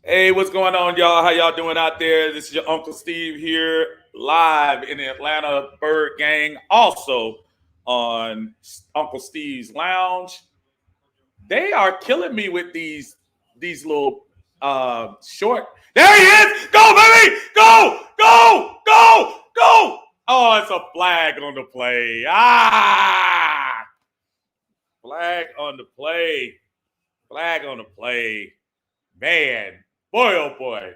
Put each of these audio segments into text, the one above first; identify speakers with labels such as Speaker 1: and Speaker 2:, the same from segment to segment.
Speaker 1: Hey, what's going on, y'all? How y'all doing out there? This is your Uncle Steve here, live in the Atlanta Bird Gang, also on Uncle Steve's Lounge. They are killing me with these little short. There he is! Go, baby! Go! Go! Go! Go! Oh, it's a flag on the play. Flag on the play. Flag on the play. Man, boy, oh boy.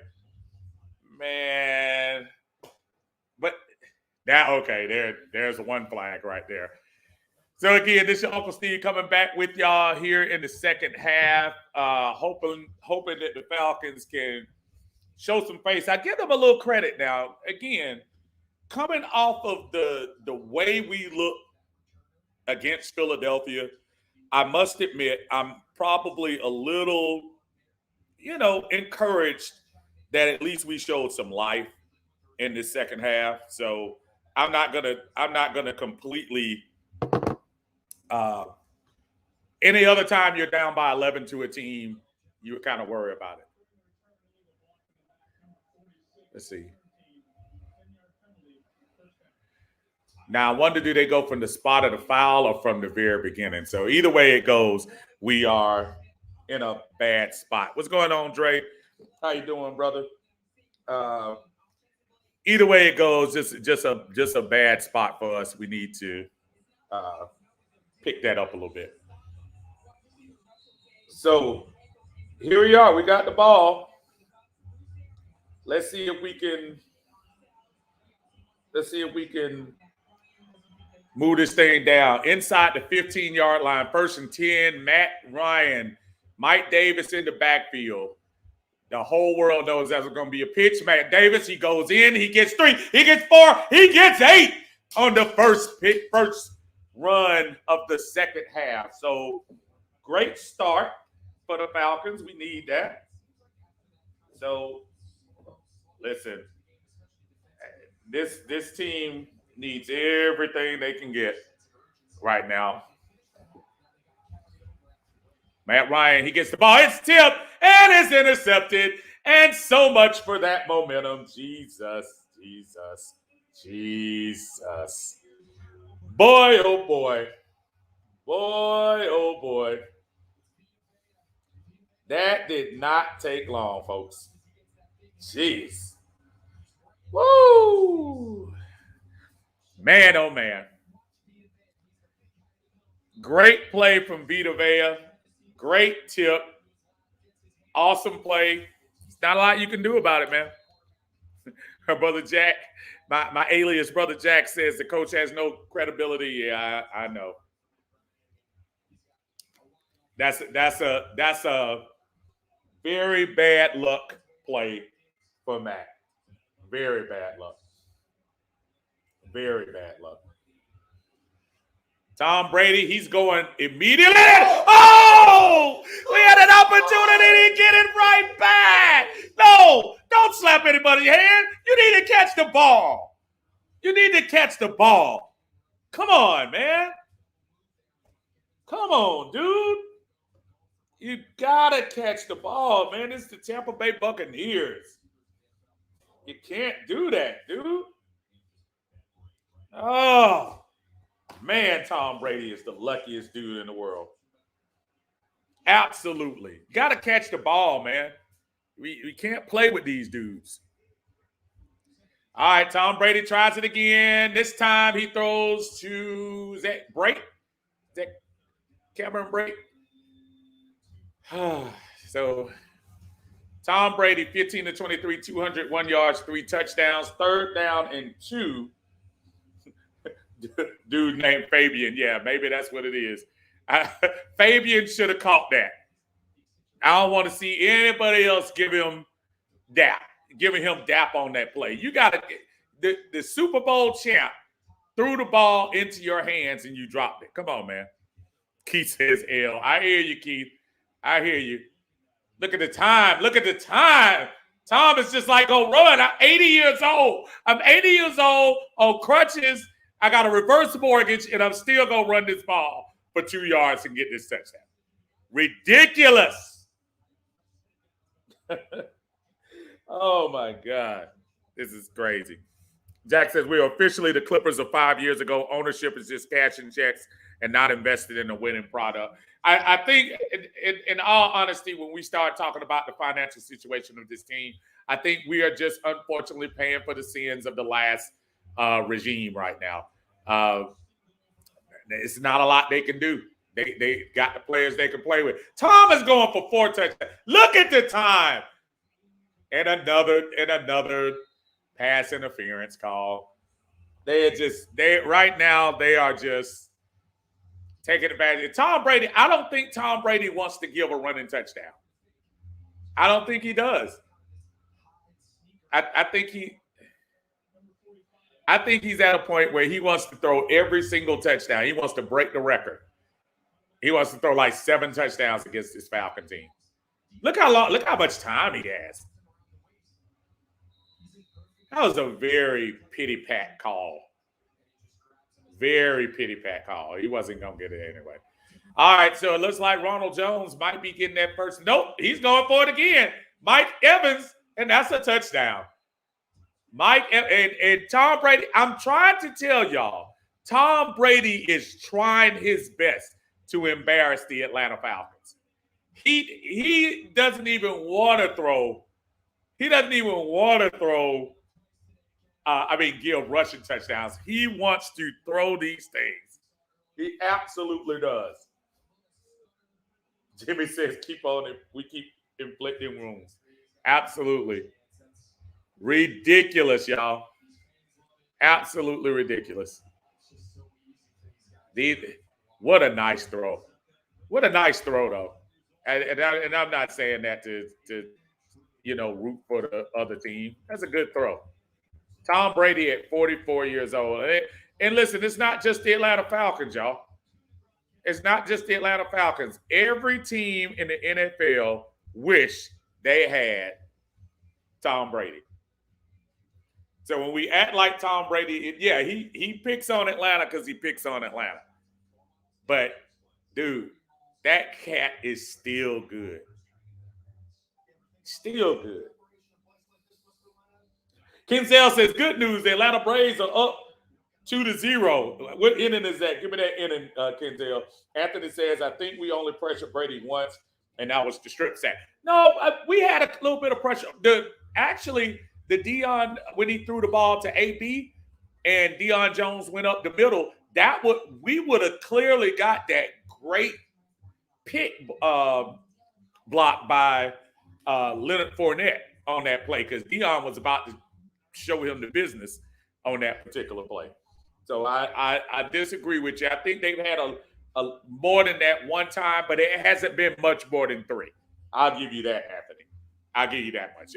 Speaker 1: Man. But now, okay, there's one flag right there. So again, this is your Uncle Steve coming back with y'all here in the second half. Hoping that the Falcons can show some face. I give them a little credit now. Again, coming off of the way we look against Philadelphia, I must admit I'm probably a little, encouraged that at least we showed some life in the second half. So I'm not gonna completely any other time you're down by 11 to a team, you would kind of worry about it. Let's see. Now I wonder, do they go from the spot of the foul or from the very beginning? So either way it goes, we are in a bad spot. What's going on, Dre? How you doing, brother? Uh, Either way it goes, just a bad spot for us. We need to uh, pick that up a little bit. So here we are. We got the ball. Let's see if we can. Let's see if we can move this thing down inside the 15-yard line. First and 10. Matt Ryan, Mike Davis in the backfield. The whole world knows that's going to be a pitch. Matt Davis, he goes in. He gets 3. He gets 4. He gets 8 on the first run of the second half. So great start for the Falcons. We need that. So listen, this team needs everything they can get right now. Matt Ryan, he gets the ball. It's tipped and it's intercepted. And so much for that momentum. Jesus, Jesus, Jesus. Boy, oh boy. Boy, oh boy. That did not take long, folks. Jeez. Woo! Man, oh man. Great play from Vita Vea. Great tip. Awesome play. It's not a lot you can do about it, man. Her brother Jack, my alias brother Jack says the coach has no credibility. Yeah, I know. That's a very bad luck play for Matt. Very bad luck. Very bad luck. Tom Brady, he's going immediately. Oh! We had an opportunity to get it right back. No, don't slap anybody's hand. You need to catch the ball. You need to catch the ball. Come on, man. Come on, dude. You gotta catch the ball, man. It's the Tampa Bay Buccaneers. You can't do that, dude. Oh, man, Tom Brady is the luckiest dude in the world. Absolutely. Got to catch the ball, man. We can't play with these dudes. All right, Tom Brady tries it again. This time he throws to, is that Brake? Is that Cameron Brake? So Tom Brady, 15 to 23, 201 yards, 3 touchdowns, 3rd down and 2. Dude named Fabian. Yeah, maybe that's what it is. Fabian should have caught that. I don't want to see anybody else giving him dap on that play. You got to, the Super Bowl champ threw the ball into your hands and you dropped it. Come on, man. Keith says L. I hear you, Keith. I hear you. Look at the time. Look at the time. Tom is just like, go run. I'm 80 years old. I'm 80 years old on crutches. I got a reverse mortgage, and I'm still going to run this ball for 2 yards and get this touchdown. Ridiculous. Oh my God. This is crazy. Jack says we are officially the Clippers of 5 years ago. Ownership is just cashing checks and not invested in a winning product. I think, in all honesty, when we start talking about the financial situation of this team, I think we are just unfortunately paying for the sins of the last regime right now. It's not a lot they can do. They got the players they can play with. Tom is going for 4 touchdowns. Look at the time. And another pass interference call. They right now they are just taking advantage. Tom Brady, I don't think Tom Brady wants to give a running touchdown. I don't think he does. I think he's at a point where he wants to throw every single touchdown. He wants to break the record. He wants to throw like 7 touchdowns against this Falcon team. Look how much time he has. That was a very pity-pat call. Very pity-pat call. He wasn't going to get it anyway. All right, so it looks like Ronald Jones might be getting that first. Nope, he's going for it again. Mike Evans, and that's a touchdown. And Tom Brady, I'm trying to tell y'all, Tom Brady is trying his best to embarrass the Atlanta Falcons. He doesn't even want to throw. He doesn't even want to throw. Give rushing touchdowns. He wants to throw these things. He absolutely does. Jimmy says, keep on it. We keep inflicting wounds. Absolutely. Ridiculous, y'all. Absolutely ridiculous. What a nice throw. What a nice throw, though. And I'm not saying that to root for the other team. That's a good throw. Tom Brady at 44 years old. And listen, it's not just the Atlanta Falcons, y'all. It's not just the Atlanta Falcons. Every team in the NFL wish they had Tom Brady. So when we act like Tom Brady, he picks on Atlanta because he picks on Atlanta. But, dude, that cat is still good. Still good. Kinzel says, good news, the Atlanta Braves are up 2-0. What inning is that? Give me that inning, Kinzel. Anthony says, I think we only pressured Brady once, and that was the strip sack. No, we had a little bit of pressure. The Deion, when he threw the ball to AB and Deion Jones went up the middle, we would have clearly got that great pick block by Leonard Fournette on that play because Deion was about to show him the business on that particular play. So I disagree with you. I think they've had a more than that one time, but it hasn't been much more than 3. I'll give you that, Anthony. I'll give you that much.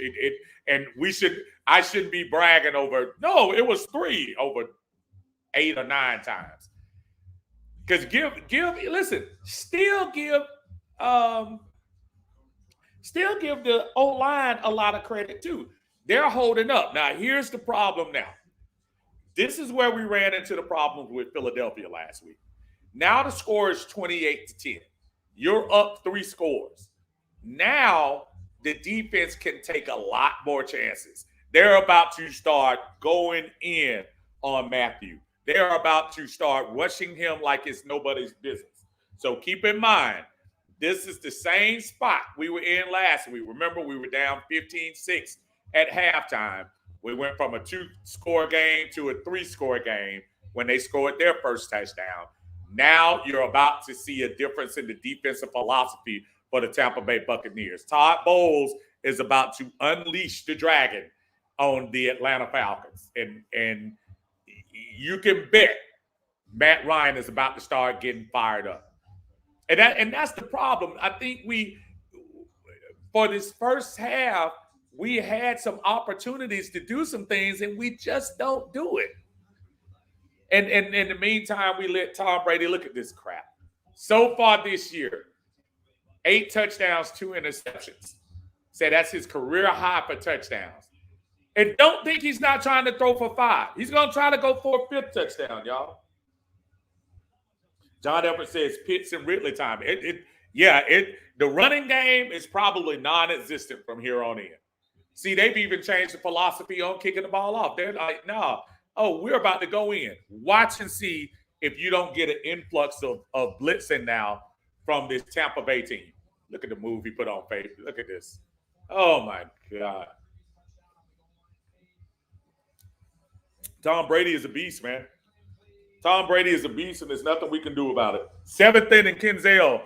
Speaker 1: I shouldn't be bragging over. No, it was 3 over 8 or 9 times. Because still give the O-line a lot of credit too. They're holding up. Now, here's the problem now. This is where we ran into the problems with Philadelphia last week. Now the score is 28-10. You're up 3 scores. Now the defense can take a lot more chances. They're about to start going in on Matthew. They're about to start rushing him like it's nobody's business. So keep in mind, this is the same spot we were in last week. Remember, we were down 15-6 at halftime. We went from a 2-score game to a 3-score game when they scored their first touchdown. Now you're about to see a difference in the defensive philosophy for the Tampa Bay Buccaneers. Todd Bowles is about to unleash the dragon on the Atlanta Falcons. And you can bet Matt Ryan is about to start getting fired up. And that's the problem. I think for this first half, we had some opportunities to do some things, and we just don't do it. And in the meantime, we let Tom Brady look at this crap. So far this year, 8 touchdowns, 2 interceptions. Say that's his career high for touchdowns. And don't think he's not trying to throw for 5. He's going to try to go for a 5th touchdown, y'all. John Everett says Pitts and Ridley time. The running game is probably non-existent from here on in. See, they've even changed the philosophy on kicking the ball off. They're like, no, oh, we're about to go in. Watch and see if you don't get an influx of blitzing now from this Tampa Bay team. Look at the move he put on face. Look at this. Oh, my God. Tom Brady is a beast, man. Tom Brady is a beast, and there's nothing we can do about it. 7th inning, Kenzel.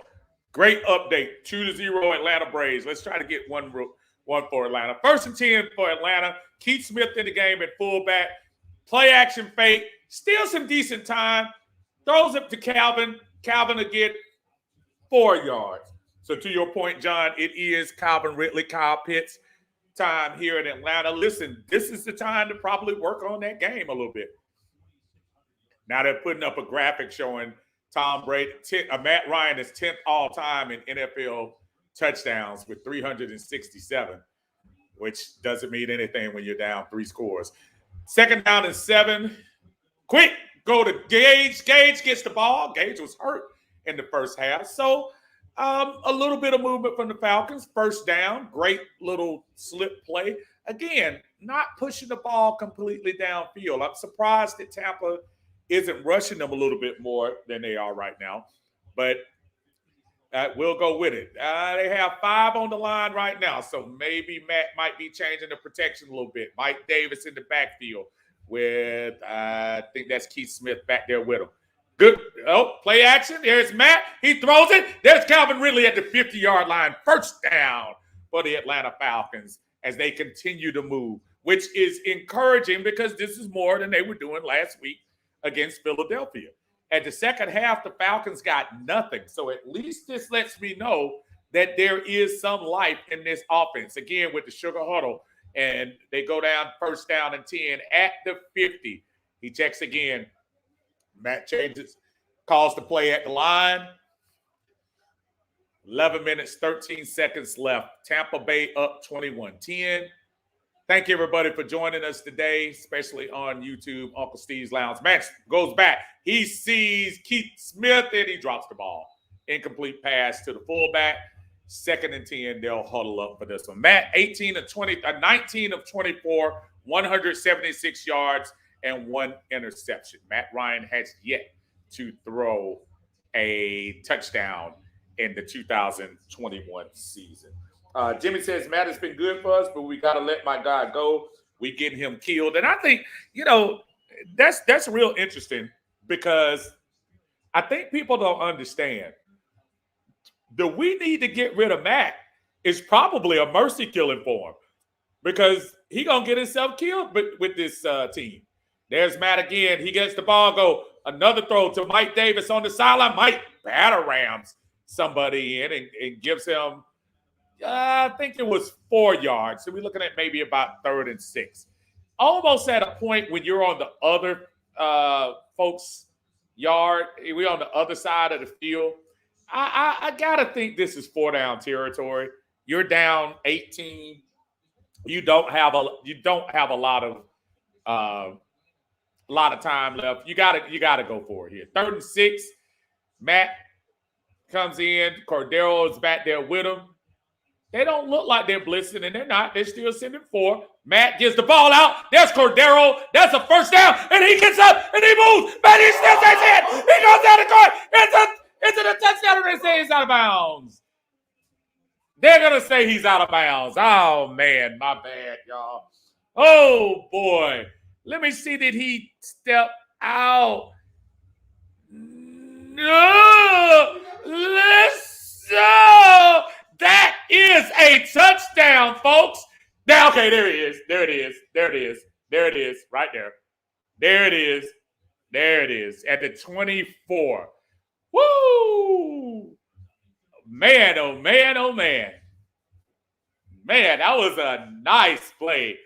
Speaker 1: Great update. 2-0 Atlanta Braves. Let's try to get one for Atlanta. 1st and 10 for Atlanta. Keith Smith in the game at fullback. Play action fake. Still some decent time. Throws it to Calvin. Calvin will get 4 yards. So to your point, John, it is Calvin Ridley, Kyle Pitts time here in Atlanta. Listen, this is the time to probably work on that game a little bit. Now they're putting up a graphic showing Tom Brady, Matt Ryan is 10th all time in NFL touchdowns with 367, which doesn't mean anything when you're down 3 scores. 2nd down and 7. Quick, go to Gage. Gage gets the ball. Gage was hurt in the first half. So a little bit of movement from the Falcons. 1st down, great little slip play. Again, not pushing the ball completely downfield. I'm surprised that Tampa isn't rushing them a little bit more than they are right now. But we'll go with it. They have 5 on the line right now, so maybe Matt might be changing the protection a little bit. Mike Davis in the backfield with, I think that's Keith Smith back there with him. Good. Oh, play action. There's Matt. He throws it. There's Calvin Ridley at the 50-yard line. 1st down for the Atlanta Falcons as they continue to move, which is encouraging because this is more than they were doing last week against Philadelphia. At the second half, the Falcons got nothing. So at least this lets me know that there is some life in this offense. Again, with the sugar huddle, and they go down 1st down and 10 at the 50. He checks again. Matt changes, calls the play at the line. 11 minutes, 13 seconds left. Tampa Bay up 21-10. Thank you, everybody, for joining us today, especially on YouTube, Uncle Steve's Lounge. Max goes back. He sees Keith Smith, and he drops the ball. Incomplete pass to the fullback. 2nd and 10, they'll huddle up for this one. Matt, 19 of 24, 176 yards, and 1 interception. Matt Ryan has yet to throw a touchdown in the 2021 season. Jimmy says, Matt has been good for us, but we got to let my guy go. We get him killed. And I think, that's real interesting because I think people don't understand. The we need to get rid of Matt is probably a mercy killing for him because he going to get himself killed with this team. There's Matt again. He gets the ball, go another throw to Mike Davis on the sideline. Mike batter-rams somebody in and gives him, I think it was 4 yards. So we're looking at maybe about 3rd and 6. Almost at a point when you're on the other folks' yard. We're on the other side of the field. I got to think this is 4-down territory. You're down 18. You don't have a lot of time left. You gotta go for it here. 3rd and 6. Matt comes in. Cordero is back there with him. They don't look like they're blitzing, and they're not. They're still sending 4. Matt gives the ball out. There's Cordero. That's a 1st down, and he gets up and he moves. But he still takes it. He goes down the court. It's a touchdown, and they say he's out of bounds. They're gonna say he's out of bounds. Oh man, my bad, y'all. Oh boy. Let me see. Did he step out? No. That is a touchdown, folks. Now, okay, there it is. There it is. There it is. There it is. Right there. There it is. There it is. At the 24. Woo! Man, oh man, oh man. Man, that was a nice play.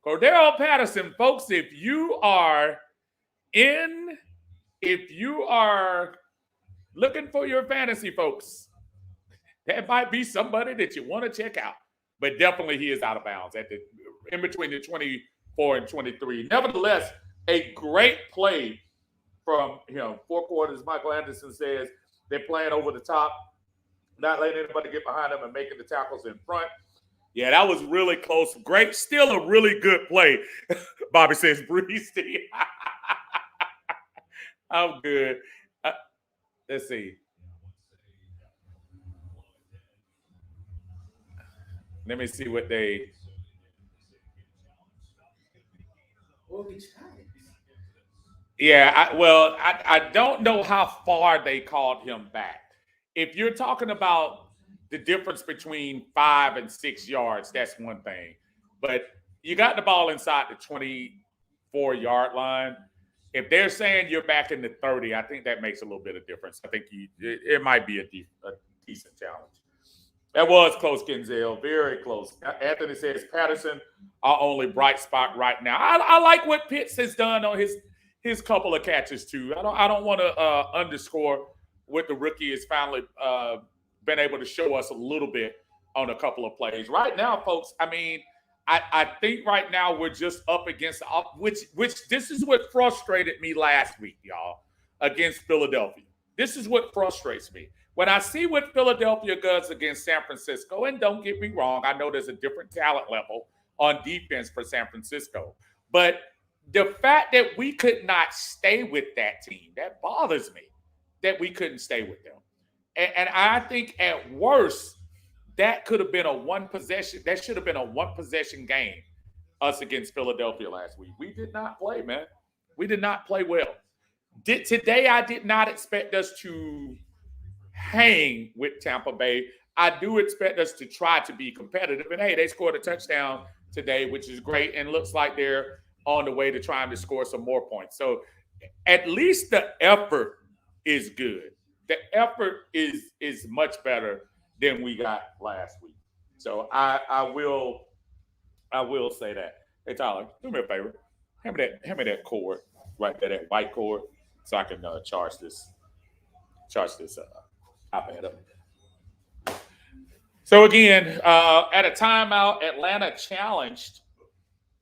Speaker 1: Cordero Patterson, folks, if you are looking for your fantasy folks, that might be somebody that you want to check out. But definitely he is out of bounds in between the 24 and 23. Nevertheless, a great play from him. 4 quarters, Michael Anderson says they're playing over the top, not letting anybody get behind them and making the tackles in front. Yeah, that was really close. Great. Still a really good play. Bobby says, Breeze. I'm good. Let's see. Let me see what they. Yeah, I don't know how far they called him back. If you're talking about the difference between 5 and 6 yards, that's one thing. But you got the ball inside the 24-yard line. If they're saying you're back in the 30, I think that makes a little bit of difference. I think it might be a decent challenge. That was close, Kenzel. Very close. Anthony says Patterson, our only bright spot right now. I like what Pitts has done on his couple of catches too. I don't want to underscore what the rookie has finally been able to show us a little bit on a couple of plays. Right now, folks. I mean, I think right now we're just up against which this is what frustrated me last week, y'all, against Philadelphia. This is what frustrates me. When I see what Philadelphia does against San Francisco, and don't get me wrong, I know there's a different talent level on defense for San Francisco, but the fact that we could not stay with that team, that bothers me, that we couldn't stay with them. And I think at worst, that could have been a one possession, that should have been a one possession game, us against Philadelphia last week. We did not play, man. We did not play well. Today, I did not expect us to hang with Tampa Bay. I do expect us to try to be competitive. And hey, they scored a touchdown today, which is great, and looks like they're on the way to trying to score some more points. So at least the effort is good. The effort is much better than we got last week. So I will say that. Hey Tyler, do me a favor. Hand me that cord right there, that white cord, so I can charge this iPad up. So again, at a timeout, Atlanta challenged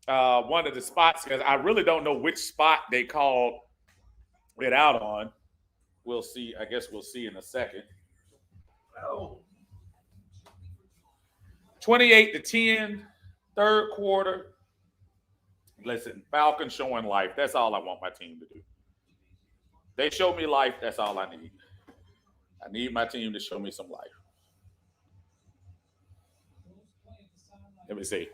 Speaker 1: one of the spots because I really don't know which spot they called it out on. We'll see. I guess we'll see in a second. 28-10, third quarter. Listen, Falcons showing life. That's all I want my team to do. They show me life. That's all I need. I need my team to show me some life. Let me see.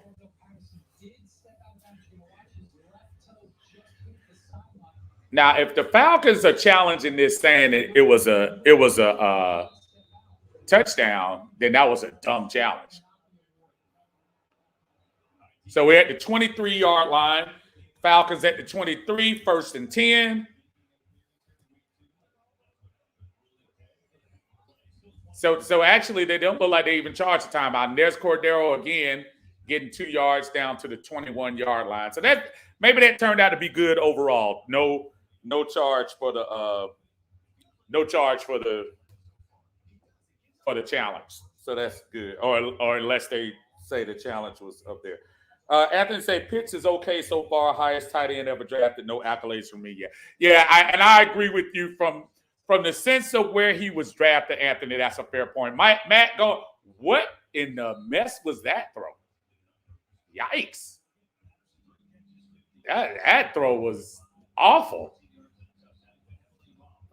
Speaker 1: Now, if the Falcons are challenging this, saying it was a touchdown, then that was a dumb challenge. So we're at the 23-yard line. Falcons at the 23, 1st and 10. So actually, they don't look like they even charged the timeout. And there's Cordero again getting 2 yards down to the 21-yard line. So that maybe that turned out to be good overall. No charge for the challenge. So that's good. Or unless they say the challenge was up there. Anthony said Pitts is okay so far. Highest tight end ever drafted. No accolades from me yet. Yeah, I agree with you from the sense of where he was drafted, Anthony. That's a fair point. Matt, go. What in the mess was that throw? Yikes! That throw was awful.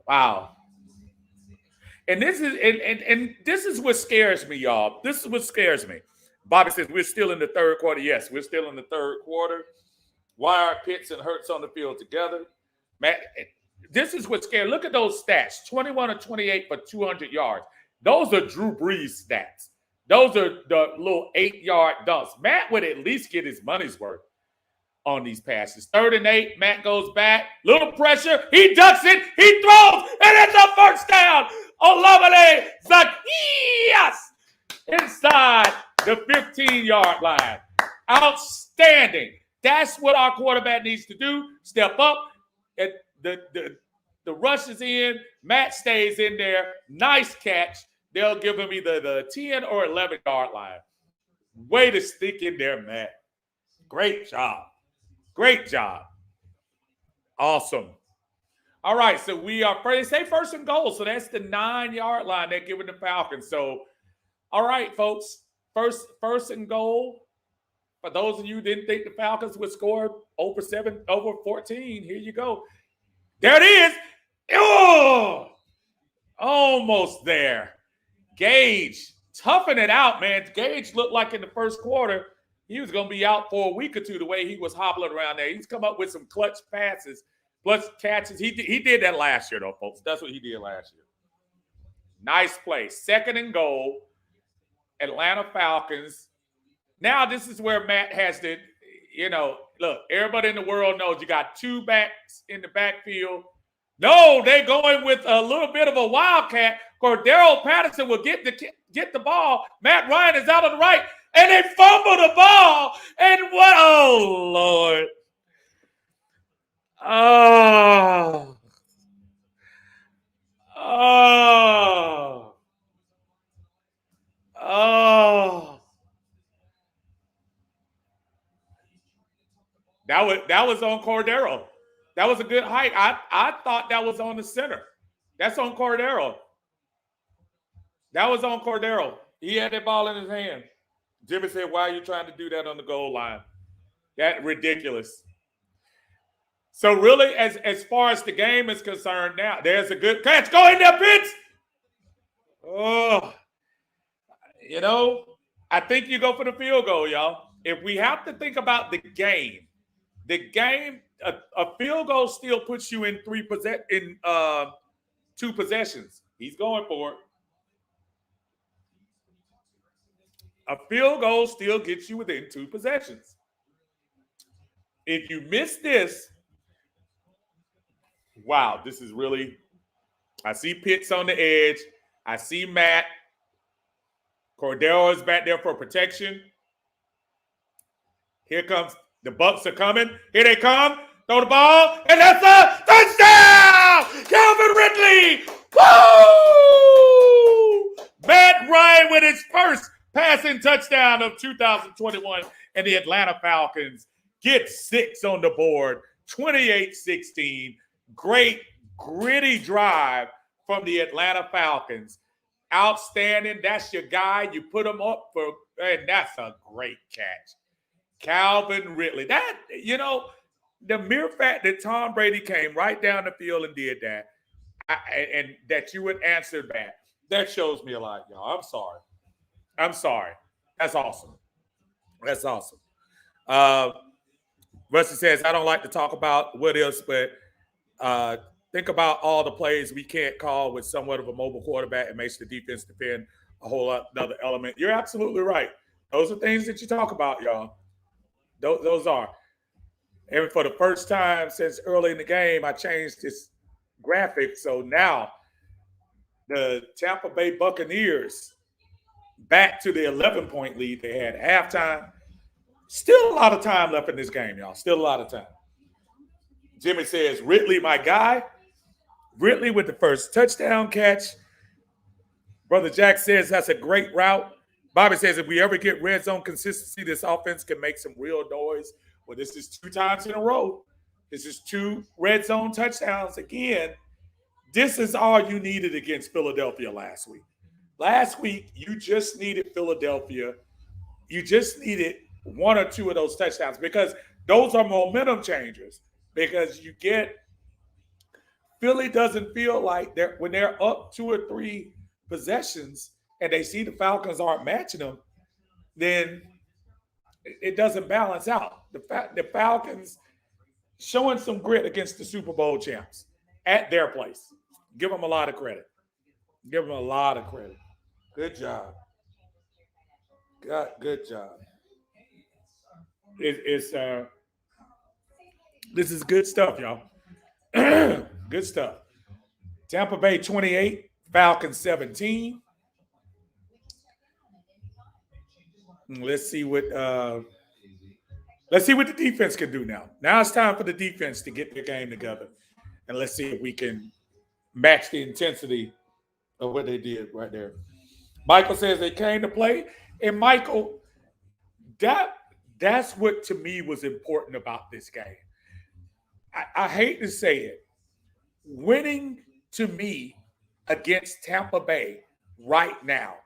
Speaker 1: Wow. And this is what scares me, y'all. This is what scares me. Bobby says we're still in the third quarter. Yes, we're still in the third quarter. Why are Pitts and Hurts on the field together? Matt, this is what scares. Look at those stats: 21 or 28 for 200 yards. Those are Drew Brees stats. Those are the little 8-yard dunks. Matt would at least get his money's worth on these passes. 3rd and 8, Matt goes back. Little pressure. He ducks it. He throws. And it's a first down. Olamide Zaccheaus inside the 15-yard line. Outstanding. That's what our quarterback needs to do. Step up. The rush is in. Matt stays in there. Nice catch. They'll give him either the 10 or 11-yard line. Way to stick in there, Matt. Great job. Great job. Awesome. All right, so we are they say 1st and goal, so that's the 9-yard line they're giving the Falcons. So, all right, folks, First and goal. For those of you who didn't think the Falcons would score over 14, here you go. There it is. Oh, almost there. Gage, toughing it out, man. Gage looked like in the first quarter he was going to be out for a week or two the way he was hobbling around there. He's come up with some clutch passes, plus catches. He did that last year, though, folks. That's what he did last year. Nice play. Second and goal. Atlanta Falcons. Now this is where Matt has to, look, everybody in the world knows you got two backs in the backfield. No, they're going with a little bit of a wildcat. Cordero Patterson will get the ball. Matt Ryan is out on the right, and they fumble the ball. And what? Oh, Lord. Oh. Oh. Oh. That was on Cordero. That was a good hike. I thought that was on the center. That's on Cordero. That was on Cordero. He had that ball in his hand. Jimmy said, why are you trying to do that on the goal line? That ridiculous. So really, as far as the game is concerned now, there's a good catch. Go in there, Pitts. Oh, I think you go for the field goal, y'all. If we have to think about the game, a field goal still puts you in two possessions. He's going for it. A field goal still gets you within two possessions. If you miss this, wow, this is really, I see Pitts on the edge. I see Matt. Cordero is back there for protection. Here comes, the Bucs are coming. Here they come. Throw the ball, and that's a touchdown! Calvin Ridley! Woo! Matt Ryan with his first passing touchdown of 2021, and the Atlanta Falcons get 6 on the board, 28-16. Great, gritty drive from the Atlanta Falcons. Outstanding. That's your guy. You put him up for, and that's a great catch. Calvin Ridley. That, the mere fact that Tom Brady came right down the field and did that, and that you would answer that shows me a lot, y'all. I'm sorry. That's awesome. Rusty says, I don't like to talk about what else, but think about all the plays we can't call with somewhat of a mobile quarterback. It makes the defense defend a whole other element. You're absolutely right. Those are things that you talk about, y'all. Those are. And for the first time since early in the game, I changed this graphic. So now the Tampa Bay Buccaneers back to the 11-point lead they had at halftime. Still a lot of time left in this game, y'all. Still a lot of time. Jimmy says, Ridley, my guy. Ridley with the first touchdown catch. Brother Jack says that's a great route. Bobby says if we ever get red zone consistency, this offense can make some real noise. Well, this is 2 times in a row. This is 2 red zone touchdowns. Again, this is all you needed against Philadelphia last week. Last week, you just needed Philadelphia. You just needed 1 or 2 of those touchdowns because those are momentum changers. Because you get Philly doesn't feel like when they're up 2 or 3 possessions and they see the Falcons aren't matching them, then it doesn't balance out. The Falcons showing some grit against the Super Bowl champs at their place. Give them a lot of credit. Good job. Good job. This is good stuff, y'all. Good stuff. Tampa Bay 28, Falcons 17. Let's see what the defense can do now. Now it's time for the defense to get their game together, and let's see if we can match the intensity of what they did right there. Michael says they came to play, and Michael, that's what to me was important about this game. I hate to say it, winning to me against Tampa Bay right now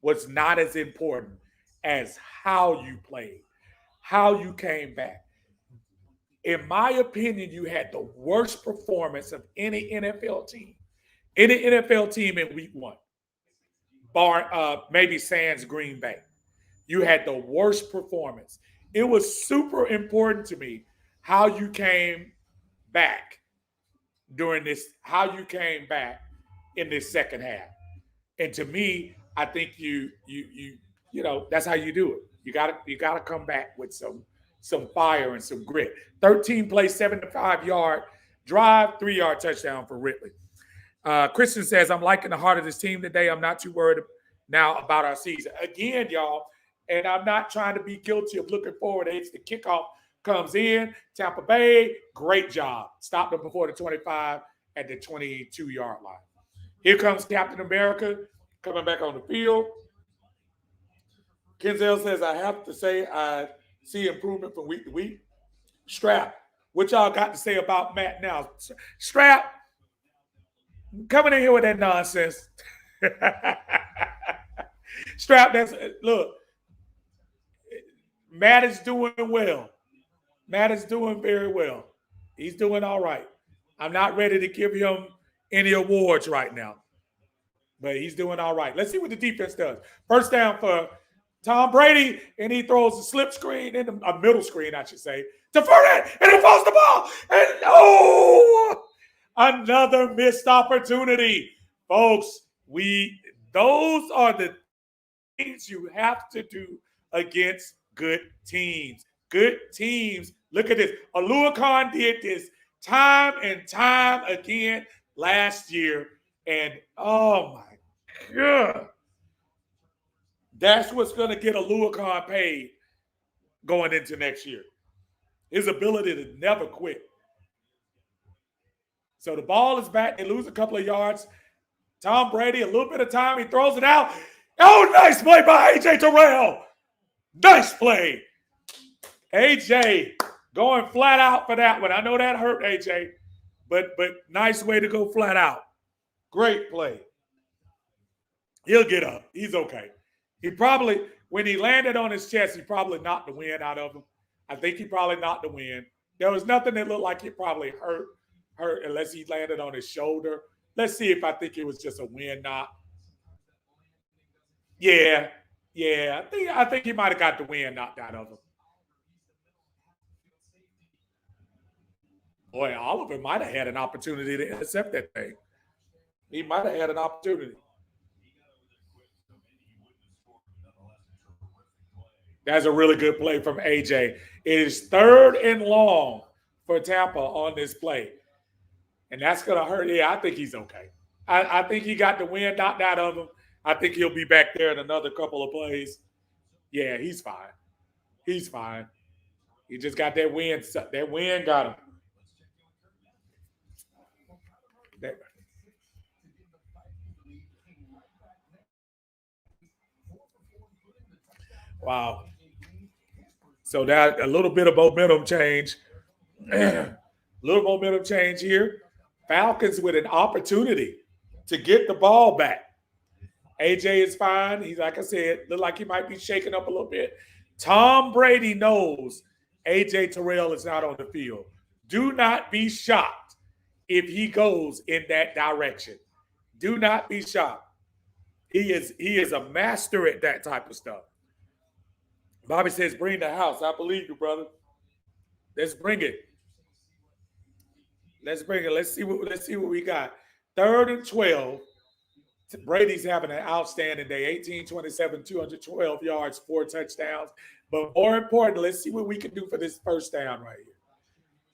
Speaker 1: was not as important as how you played, how you came back. In my opinion, you had the worst performance of any NFL team. Any NFL team in week one, bar maybe sans Green Bay. You had the worst performance. It was super important to me how you came back during this, how you came back in this second half. And to me, I think you know, that's how you do it. You gotta come back with some fire and some grit. 13 play, 75-yard drive, 3-yard touchdown for Ridley. Christian says, I'm liking the heart of this team today. I'm not too worried now about our season. Again, y'all, and I'm not trying to be guilty of looking forward. It's the kickoff comes in. Tampa Bay, great job. Stopped them before the 25 at the 22-yard line. Here comes Captain America coming back on the field. Kenzel says, I have to say I see improvement from week to week. Strap, what y'all got to say about Matt now? Strap, coming in here with that nonsense. Strap, look, Matt is doing well. Matt is doing very well. He's doing all right. I'm not ready to give him any awards right now, but he's doing all right. Let's see what the defense does. First down for Tom Brady, and he throws a slip screen, a middle screen, I should say, to Fournette, and he falls the ball. And another missed opportunity. Folks, those are the things you have to do against good teams. Good teams. Look at this. Alua Khan did this time and time again last year. And oh my God. That's what's going to get Alua Khan paid going into next year. His ability to never quit. So the ball is back. They lose a couple of yards. Tom Brady, a little bit of time. He throws it out. Oh, nice play by A.J. Terrell. Nice play. A.J. going flat out for that one. I know that hurt A.J., but nice way to go flat out. Great play. He'll get up. He's okay. He probably, when he landed on his chest, he probably knocked the wind out of him. I think he probably knocked the wind. There was nothing that looked like it probably hurt unless he landed on his shoulder. Let's see if I think it was just a wind knock. Yeah. I think he might have got the wind knocked out of him. Boy, Oliver might have had an opportunity to intercept that thing. He might have had an opportunity. That's a really good play from A.J. It is 3rd and long for Tampa on this play. And that's going to hurt. Yeah, I think he's okay. I think he got the wind knocked out of him. I think he'll be back there in another couple of plays. Yeah, he's fine. He's fine. He just got that wind. That wind got him. Wow. So that a little bit of momentum change. Little momentum change here. Falcons with an opportunity to get the ball back. AJ is fine. He's, like I said, look like he might be shaking up a little bit. Tom Brady knows AJ Terrell is not on the field. Do not be shocked if he goes in that direction. Do not be shocked. He is a master at that type of stuff. Bobby says, bring the house. I believe you, brother. Let's bring it. Let's bring it. Let's see what we got. 3rd and 12. Brady's having an outstanding day. 18, 27, 212 yards, 4 touchdowns. But more important, let's see what we can do for this first down right here.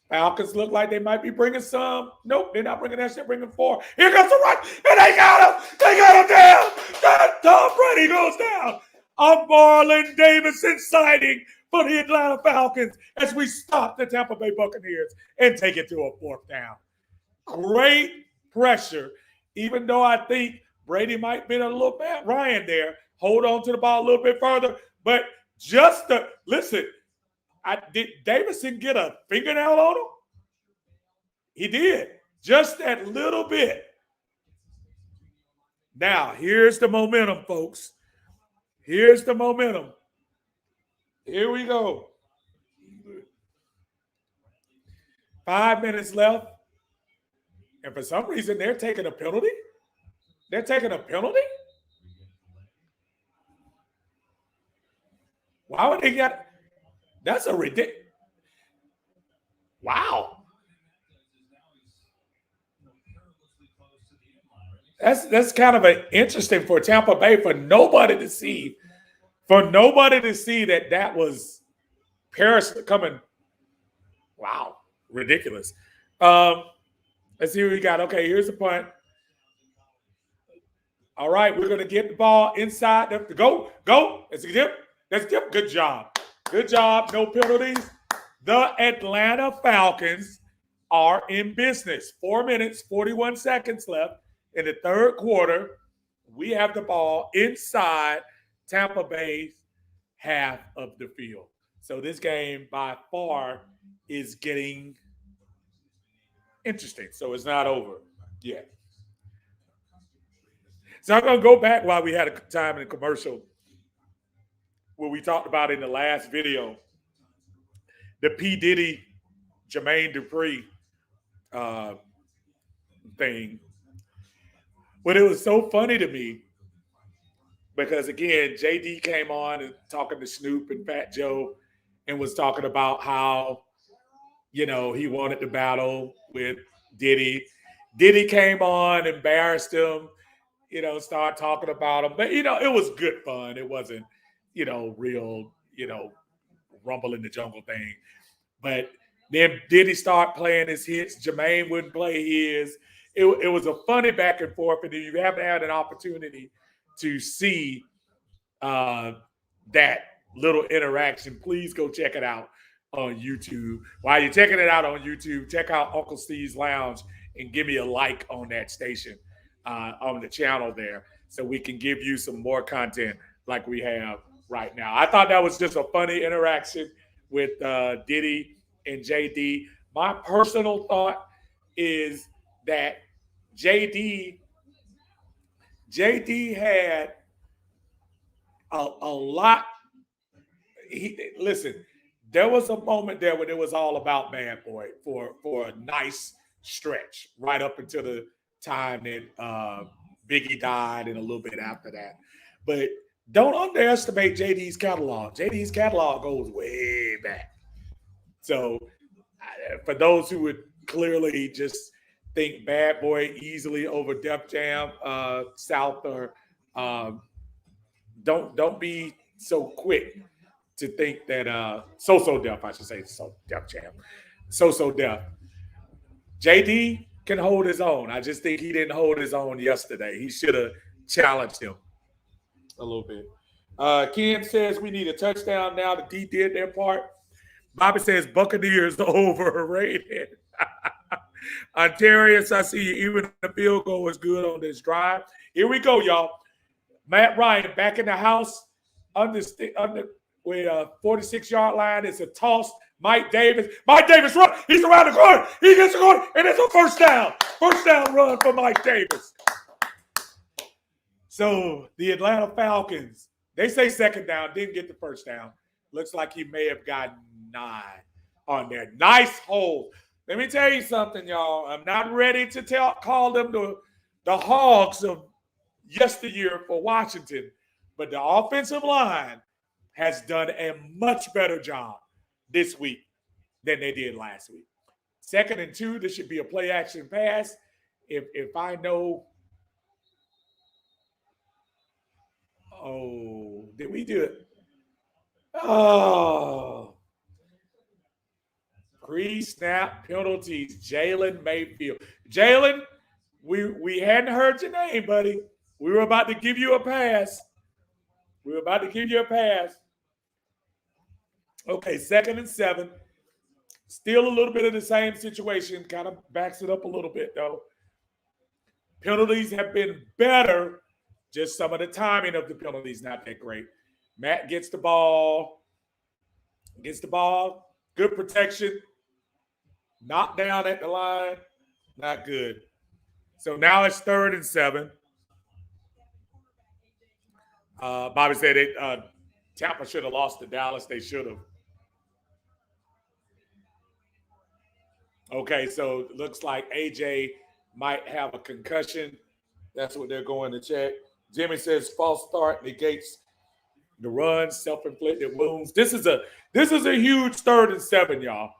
Speaker 1: Falcons look like they might be bringing some. Nope, they're not bringing that. They're bringing 4. Here comes the right, and they got him. They got him down. Tom Brady goes down. A Marlon Davidson sighting for the Atlanta Falcons as we stop the Tampa Bay Buccaneers and take it to a 4th down. Great pressure, even though I think Brady might have been a little bit Ryan there. Hold on to the ball a little bit further. But just listen, did Davidson get a fingernail on him? He did. Just that little bit. Now, here's the momentum, folks. Here's the momentum. Here we go. 5 minutes left. And for some reason, they're taking a penalty. They're taking a penalty? Why would they get? That's a ridiculous. Wow. That's kind of an interesting for Tampa Bay for nobody to see. For nobody to see that was Paris coming. Wow. Ridiculous. Let's see what we got. Okay, here's the punt. All right, we're going to get the ball inside. Go. That's a dip. That's a dip. Good job. Good job. No penalties. The Atlanta Falcons are in business. 4 minutes, 41 seconds left in the third quarter. We have the ball inside Tampa Bay's half of the field. So this game by far is getting interesting. So it's not over yet. So I'm going to go back while we had a time in the commercial where we talked about in the last video the P. Diddy, Jermaine Dupri thing. But it was so funny to me because, again, JD came on and talking to Snoop and Fat Joe and was talking about how, he wanted to battle with Diddy. Diddy came on, embarrassed him, started talking about him. But, it was good fun. It wasn't, real, rumble in the jungle thing. But then Diddy start playing his hits. Jermaine wouldn't play his. It was a funny back and forth. And if you haven't had an opportunity to see that little interaction, please go check it out on YouTube. While you're checking it out on YouTube, check out Uncle Steve's Lounge and give me a like on that station, on the channel there, so we can give you some more content like we have right now. I thought that was just a funny interaction with Diddy and JD. My personal thought is that JD had a lot. Listen, there was a moment there when it was all about Bad Boy for a nice stretch right up until the time that Biggie died and a little bit after that. But don't underestimate JD's catalog. JD's catalog goes way back. So for those who would clearly just think Bad Boy easily over Def Jam South, or don't be so quick to think that So Def, I should say, so Def Jam, So Def. JD can hold his own. I just think he didn't hold his own yesterday. He should have challenged him a little bit. Ken says we need a touchdown now. The D did their part. Bobby says Buccaneers overrated. Ontarius, I see you. Even the field goal was good on this drive. Here we go, y'all. Matt Ryan back in the house under with a 46-yard line. It's a toss. Mike Davis run. He's around the corner. He gets the corner, and it's a first down. First down run for Mike Davis. So the Atlanta Falcons, they say second down, didn't get the first down. Looks like he may have gotten 9 on there. Nice hold. Let me tell you something, y'all. I'm not ready to call them the Hogs of yesteryear for Washington, but the offensive line has done a much better job this week than they did last week. 2nd and 2, this should be a play action pass. If I know, did we do it? Oh, pre-snap penalties. Jalen Mayfield. Jalen, we hadn't heard your name, buddy. We were about to give you a pass. Okay, 2nd and 7. Still a little bit of the same situation. Kind of backs it up a little bit, though. Penalties have been better. Just some of the timing of the penalties not that great. Matt gets the ball. Good protection. Knocked down at the line. Not good. So now it's 3rd and 7. Bobby said it. Tampa should have lost to Dallas. They should have. Okay, so it looks like AJ might have a concussion. That's what they're going to check. Jimmy says false start negates the run, self-inflicted wounds. This is a huge 3rd and 7, y'all.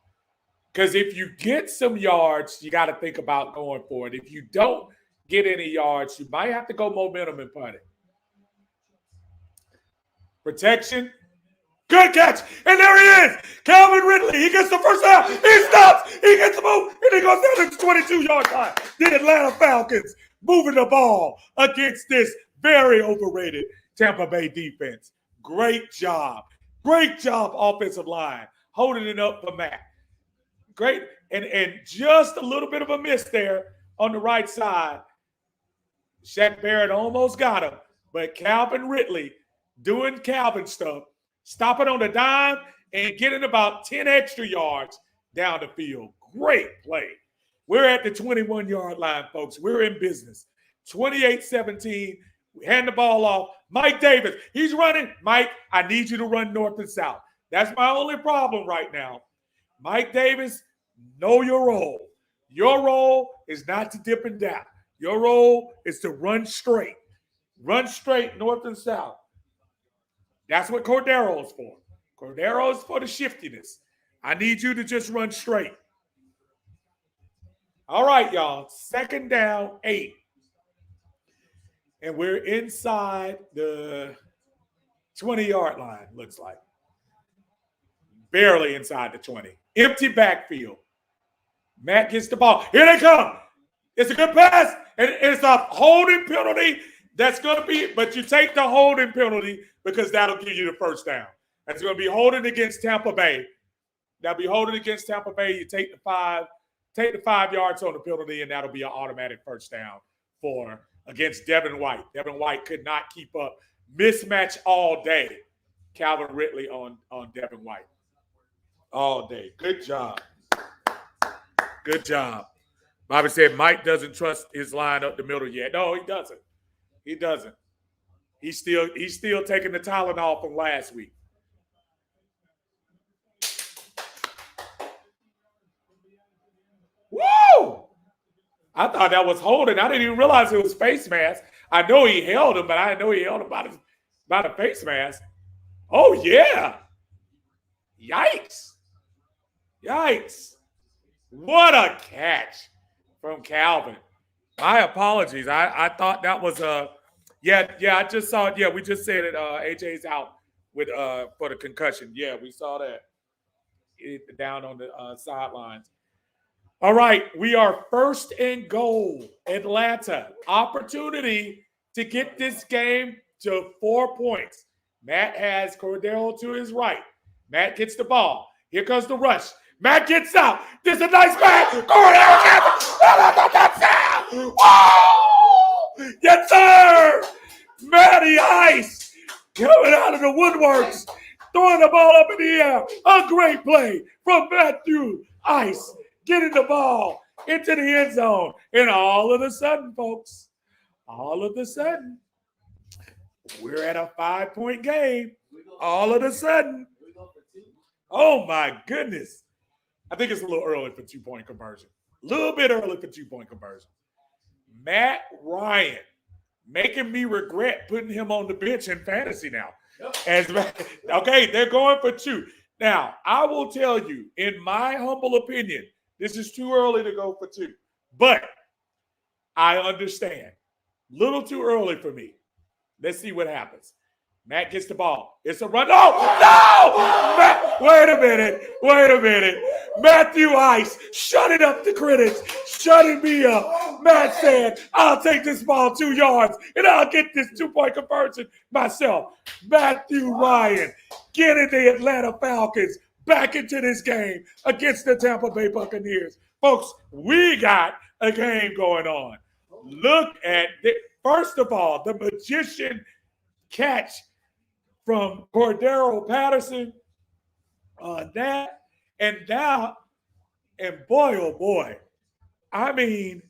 Speaker 1: Because if you get some yards, you got to think about going for it. If you don't get any yards, you might have to go momentum and punt it. Protection. Good catch. And there he is. Calvin Ridley. He gets the first down. He stops. He gets the move. And he goes down to the 22-yard line. The Atlanta Falcons moving the ball against this very overrated Tampa Bay defense. Great job. Great job, offensive line. Holding it up for Matt. Great. And just a little bit of a miss there on the right side. Shaq Barrett almost got him. But Calvin Ridley doing Calvin stuff. Stopping on the dime and getting about 10 extra yards down the field. Great play. We're at the 21-yard line, folks. We're in business. 28-17. We hand the ball off. Mike Davis, he's running. Mike, I need you to run north and south. That's my only problem right now. Mike Davis, know your role. Your role is not to dip and dap. Your role is to run straight. Run straight north and south. That's what Cordero is for. Cordero is for the shiftiness. I need you to just run straight. All right, y'all. 2nd down, 8. And we're inside the 20-yard line, looks like. Barely inside the 20. Empty backfield. Matt gets the ball. Here they come. It's a good pass. And it's a holding penalty. That's going to be, but you take the holding penalty because that'll give you the first down. That's going to be holding against Tampa Bay. That'll be holding against Tampa Bay. You take the 5 yards on the penalty, and that'll be an automatic first down against Devin White. Devin White could not keep up. Mismatch all day. Calvin Ridley on Devin White. All day. Good job. Good job. Bobby said Mike doesn't trust his line up the middle yet. No, he doesn't. He doesn't. He's still taking the Tylenol from last week. Woo! I thought that was holding. I didn't even realize it was face mask. I know he held him, but I didn't know he held him by the face mask. Oh, yeah. Yikes. Yikes. What a catch from Calvin. My apologies. I thought that was I just saw it. Yeah, we just said it. AJ's out with for the concussion. Yeah, we saw that down on the sidelines. All right, we are 1st and goal. Atlanta, opportunity to get this game to 4 points. Matt has Cordero to his right. Matt gets the ball. Here comes the rush. Matt gets out. This is a nice pass. Cordero gets it. Whoa! Yes, sir! Matty Ice coming out of the woodworks, throwing the ball up in the air. A great play from Matthew Ice, getting the ball into the end zone. And all of a sudden, folks, we're at a 5-point game. All of a sudden. Oh, my goodness. I think it's a little early for 2-point conversion. A little bit early for 2-point conversion. Matt Ryan making me regret putting him on the bench in fantasy now. Okay, they're going for 2. Now, I will tell you, in my humble opinion, this is too early to go for 2. But I understand. Little too early for me. Let's see what happens. Matt gets the ball. It's a run. Oh, no! Matt, wait a minute. Matthew Ice shutting up the critics, shutting me up. Matt said, I'll take this ball 2 yards, and I'll get this 2-point conversion myself. Matthew Ryan getting the Atlanta Falcons back into this game against the Tampa Bay Buccaneers. Folks, we got a game going on. Look at it. First of all, the magician catch from Cordero Patterson on that. And now, and boy, oh boy, I mean,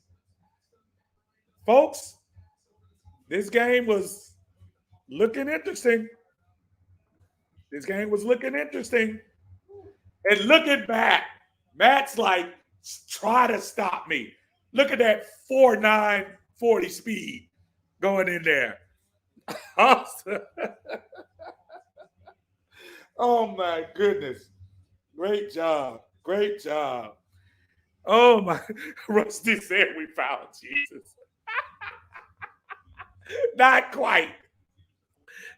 Speaker 1: folks, this game was looking interesting. This game was looking interesting. And look at Matt. Matt's like, try to stop me. Look at that 4.9 40 speed going in there. Oh my goodness. Great job. Great job. Oh my. Rusty said we found Jesus. Not quite.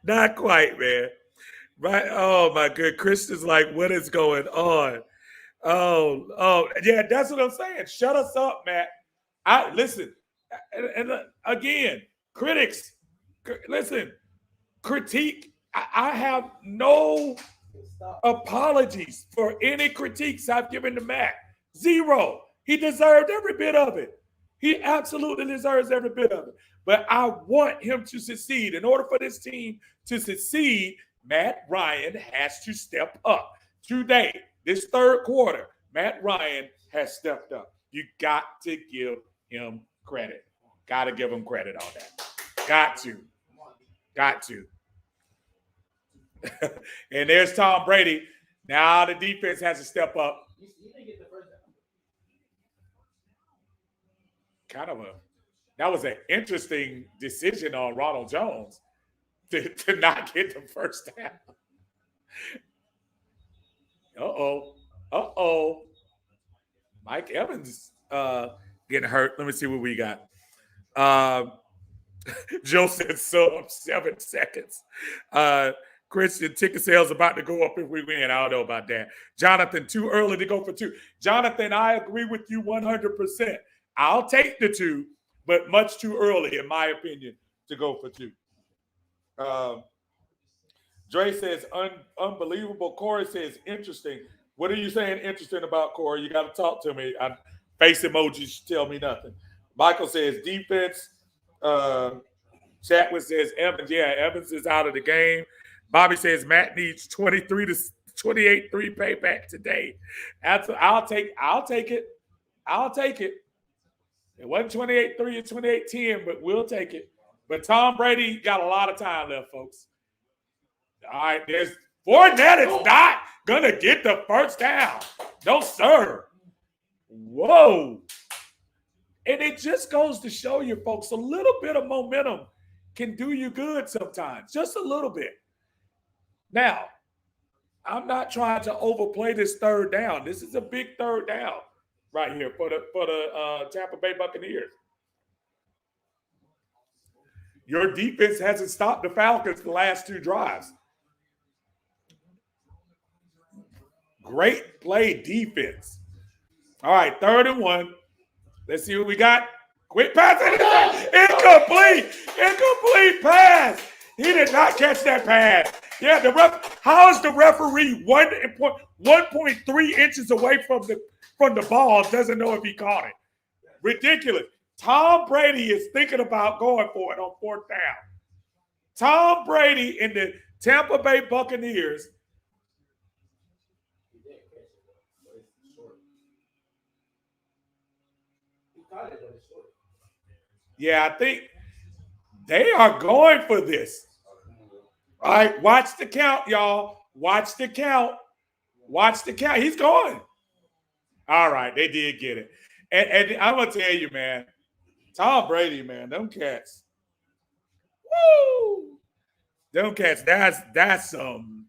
Speaker 1: Not quite, man. Right. Oh my good. Christian's like, what is going on? Oh, yeah, that's what I'm saying. Shut us up, Matt. Listen, and again, critics, listen, critique. I have no apologies for any critiques I've given to Matt. Zero. He deserved every bit of it. He absolutely deserves every bit of it. But I want him to succeed. In order for this team to succeed, Matt Ryan has to step up. Today, this third quarter, Matt Ryan has stepped up. You got to give him credit. Got to give him credit on that. Got to. Got to. And there's Tom Brady. Now the defense has to step up. That was an interesting decision on Ronald Jones to not get the first down. Uh-oh. Mike Evans getting hurt. Let me see what we got. Joe said sub 7 seconds. Christian, ticket sales about to go up if we win. I don't know about that. Jonathan, too early to go for 2. Jonathan, I agree with you 100%. I'll take the 2, but much too early, in my opinion, to go for 2. Dre says, unbelievable. Corey says, interesting. What are you saying interesting about, Corey? You got to talk to me. Face emojis tell me nothing. Michael says, defense. Chatwin says, Evans. Yeah, Evans is out of the game. Bobby says, Matt needs 23 to 28-3 payback today. I'll take it. It wasn't 28-3 or 28-10, but we'll take it. But Tom Brady got a lot of time left, folks. All right, there's Fournette is not going to get the first down. No, sir. Whoa. And it just goes to show you, folks, a little bit of momentum can do you good sometimes. Just a little bit. Now, I'm not trying to overplay this third down. This is a big third down right here for the Tampa Bay Buccaneers. Your defense hasn't stopped the Falcons the last 2 drives. Great play defense. All right, 3rd and 1. Let's see what we got. Quick pass. Incomplete pass. He did not catch that pass. Yeah, how is the referee 1.3 inches away from the ball, doesn't know if he caught it? Ridiculous. Tom Brady is thinking about going for it on 4th down. Tom Brady and the Tampa Bay Buccaneers. Yeah, I think they are going for this. All right, watch the count, y'all. Watch the count. He's going. All right, they did get it. And I'm going to tell you, man, Tom Brady, man, them cats. Woo! Them cats, that's some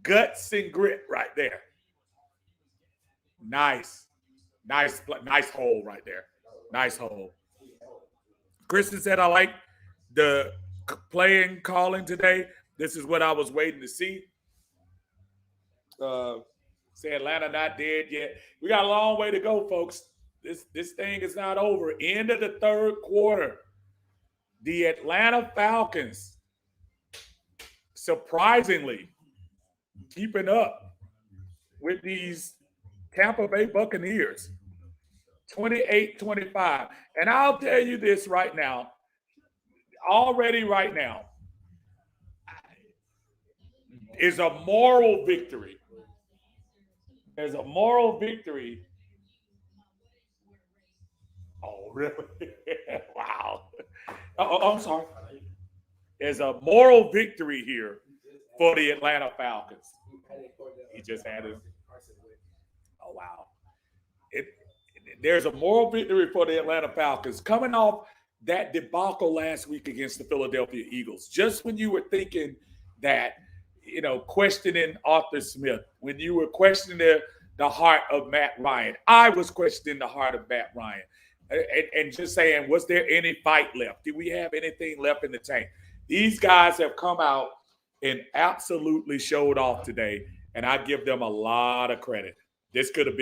Speaker 1: guts and grit right there. Nice hole right there. Nice hole. Kristen said, I like the calling today. This is what I was waiting to see. Say Atlanta not dead yet. We got a long way to go, folks. This thing is not over. End of the 3rd quarter. The Atlanta Falcons, surprisingly, keeping up with these Tampa Bay Buccaneers. 28-25. And I'll tell you this right now. Already right now is a moral victory. There's a moral victory. Oh, really? Wow. I'm sorry. There's a moral victory here for the Atlanta Falcons. He just had it. Oh, wow. There's a moral victory for the Atlanta Falcons coming off that debacle last week against the Philadelphia Eagles. Just when you were thinking that, questioning Arthur Smith, when you were questioning the heart of Matt Ryan, I was questioning the heart of Matt Ryan and just saying, was there any fight left? Do we have anything left in the tank? These guys have come out and absolutely showed off today, and I give them a lot of credit. This could have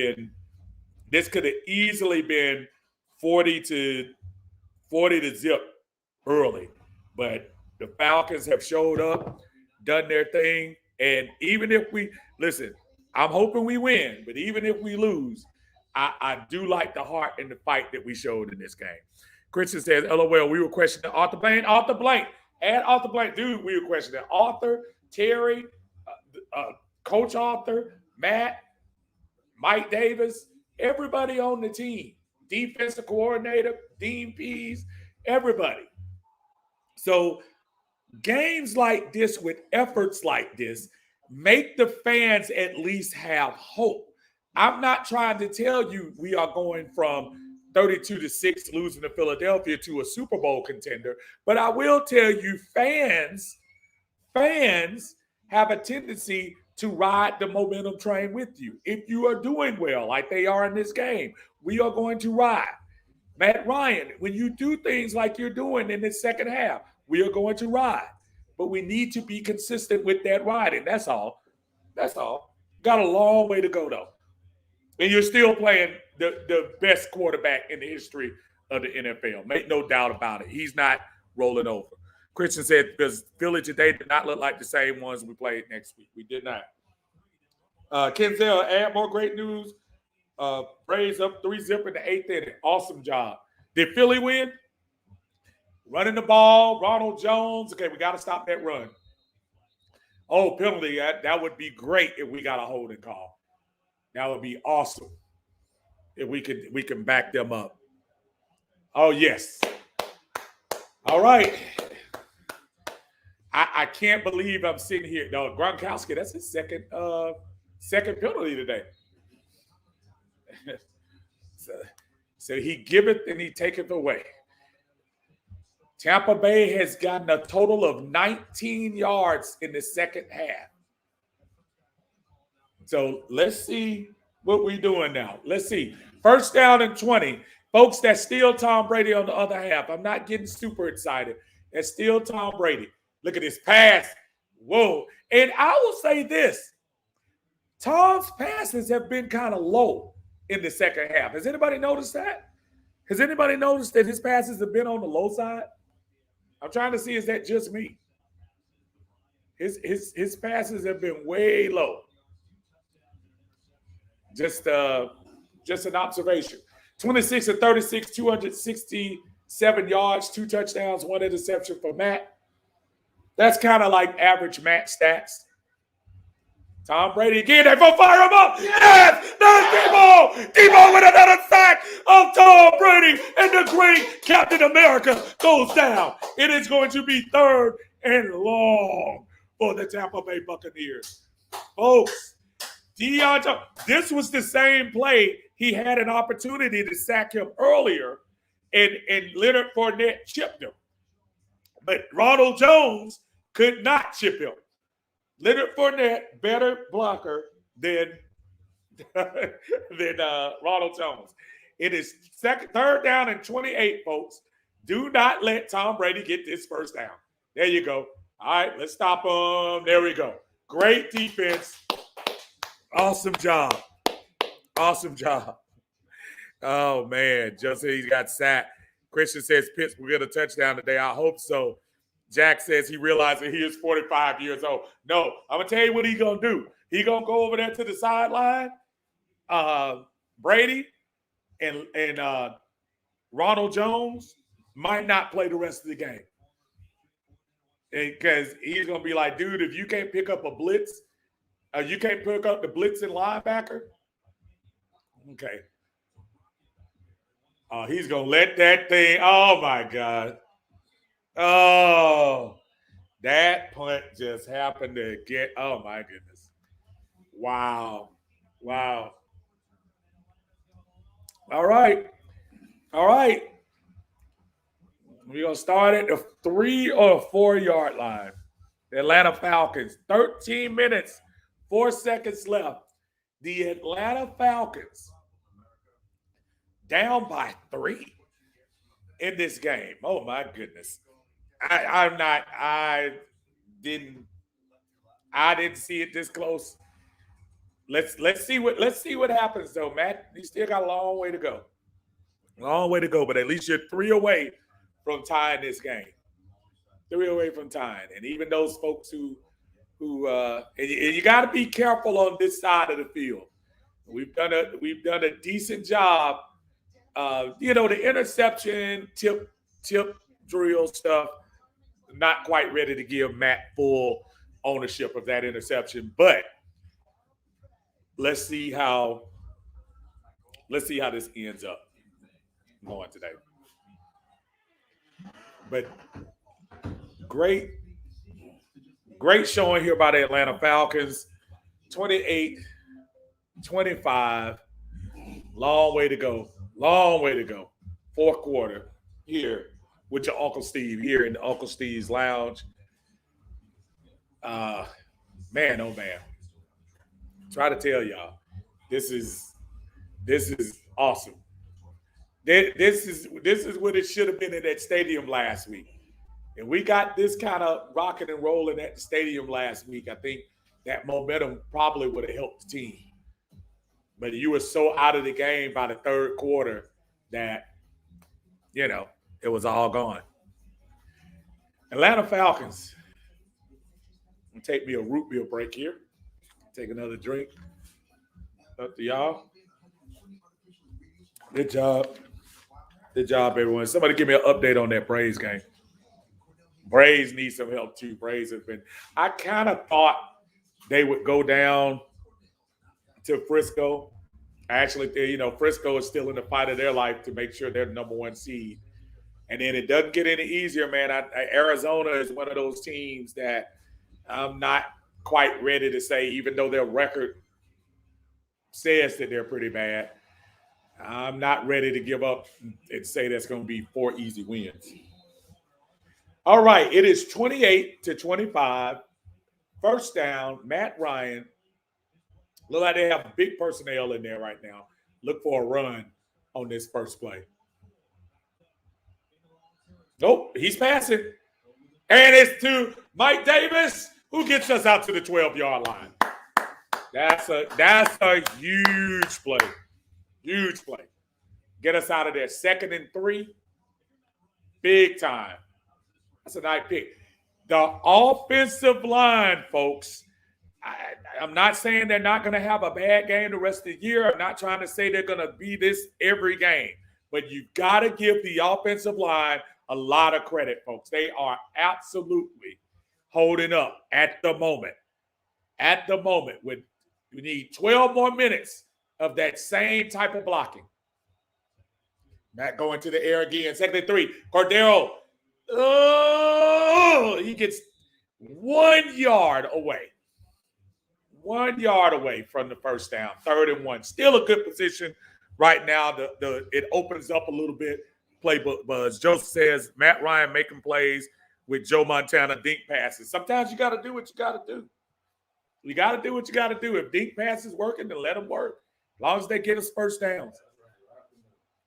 Speaker 1: easily been 40 to zip early, but the Falcons have showed up, done their thing, and even if I'm hoping we win, but even if we lose, I do like the heart and the fight that we showed in this game. Christian says, LOL, we were questioning Arthur Blank. Arthur Blank. And Arthur Blank, dude, we were questioning Arthur, Terry, Coach Arthur, Matt, Mike Davis, everybody on the team, defensive coordinator, Dean Pease, everybody. So games like this with efforts like this make the fans at least have hope. I'm not trying to tell you we are going from 32-6 losing to Philadelphia to a Super Bowl contender, but I will tell you fans have a tendency to ride the momentum train with you. If you are doing well, like they are in this game, we are going to ride. Matt Ryan, when you do things like you're doing in the second half, we are going to ride. But we need to be consistent with that riding. That's all. Got a long way to go, though. And you're still playing the best quarterback in the history of the NFL. Make no doubt about it. He's not rolling over. Christian said, because Philly today did not look like the same ones we played next week. We did not. Kenzel, add more great news. Braves up 3-0 in the 8th inning. Awesome job. Did Philly win? Running the ball, Ronald Jones. Okay, we got to stop that run. Oh, penalty. That would be great if we got a holding call. That would be awesome if we can back them up. Oh, yes. All right. I can't believe I'm sitting here. No, Gronkowski, that's his second penalty today. So he giveth and he taketh away. Tampa Bay has gotten a total of 19 yards in the second half. So let's see what we're doing now. Let's see. First down and 20. Folks, that's still Tom Brady on the other half. I'm not getting super excited. That's still Tom Brady. Look at this pass. Whoa. And I will say this. Tom's passes have been kind of low in the second half. Has anybody noticed that? Has anybody noticed that his passes have been on the low side? I'm trying to see, is that just me? His passes have been way low. Just an observation. 26 of 36, 267 yards, 2 touchdowns, 1 interception for Matt. That's kind of like average Matt stats. Tom Brady again. They're going to fire him up. Yes! There's Debo with another sack of Tom Brady. And the great Captain America goes down. It is going to be 3rd and long for the Tampa Bay Buccaneers. Folks, this was the same play. He had an opportunity to sack him earlier, and Leonard Fournette chipped him. But Ronald Jones could not chip him. Leonard Fournette, better blocker than Ronald Jones. It is 3rd down and 28, folks. Do not let Tom Brady get this first down. There you go. All right, let's stop him. There we go. Great defense. Awesome job. Awesome job. Oh, man. Just he got sacked. Christian says Pittsburgh will get a touchdown today. I hope so. Jack says he realized that he is 45 years old. No, I'm going to tell you what he's going to do. He's going to go over there to the sideline. Brady and Ronald Jones might not play the rest of the game. Because he's going to be like, dude, if you can't pick up a blitz, you can't pick up the blitzing linebacker. Okay. He's going to let that thing. Oh, my God. Oh, That punt just happened to get, oh my goodness. Wow. Wow. All right. All right. We're going to start at the 3 or 4 yard line. The Atlanta Falcons, 13 minutes, 4 seconds left. The Atlanta Falcons down by 3 in this game. Oh my goodness. I didn't see it this close. Let's see what happens though, Matt. You still got a long way to go. Long way to go, but at least you're 3 away from tying this game. 3 away from tying. And even those folks who and you got to be careful on this side of the field. We've done a decent job. The interception, tip drill stuff. Not quite ready to give Matt full ownership of that interception, but let's see how this ends up going today. But great showing here by the Atlanta Falcons. 28-25. Long way to go. Long way to go. Fourth quarter here with your Uncle Steve here in the Uncle Steve's Lounge. Man, oh man. Try to tell y'all, this is awesome. This is what it should have been in that stadium last week. And we got this kind of rocking and rolling at the stadium last week. I think that momentum probably would have helped the team. But you were so out of the game by the third quarter that, it was all gone. Atlanta Falcons. I'm take me a root beer break here. Take another drink. Up to y'all. Good job. Good job, everyone. Somebody give me an update on that Braves game. Braves need some help too. Braves have been. I kind of thought they would go down to Frisco. Actually, Frisco is still in the fight of their life to make sure they're the number 1 seed. And then it doesn't get any easier, man. Arizona is one of those teams that I'm not quite ready to say, even though their record says that they're pretty bad, I'm not ready to give up and say that's going to be 4 easy wins. All right, it is 28-25. First down, Matt Ryan. Look like they have big personnel in there right now. Look for a run on this first play. Nope, he's passing. And it's to Mike Davis, who gets us out to the 12-yard line. That's a huge play. Huge play. Get us out of there. 2nd and 3. Big time. That's a nice pick. The offensive line, folks, I'm not saying they're not going to have a bad game the rest of the year. I'm not trying to say they're going to be this every game. But you've got to give the offensive line a lot of credit, folks. They are absolutely holding up at the moment. At the moment. We need 12 more minutes of that same type of blocking. Matt going to the air again. 2nd and 3. Cordero. Oh, he gets 1 yard away. 1 yard away from the first down. 3rd and 1. Still a good position right now. It opens up a little bit. Playbook buzz. Joseph says Matt Ryan making plays with Joe Montana dink passes. Sometimes you got to do what you got to do. You got to do what you got to do. If dink passes working, then let them work. As long as they get us first downs.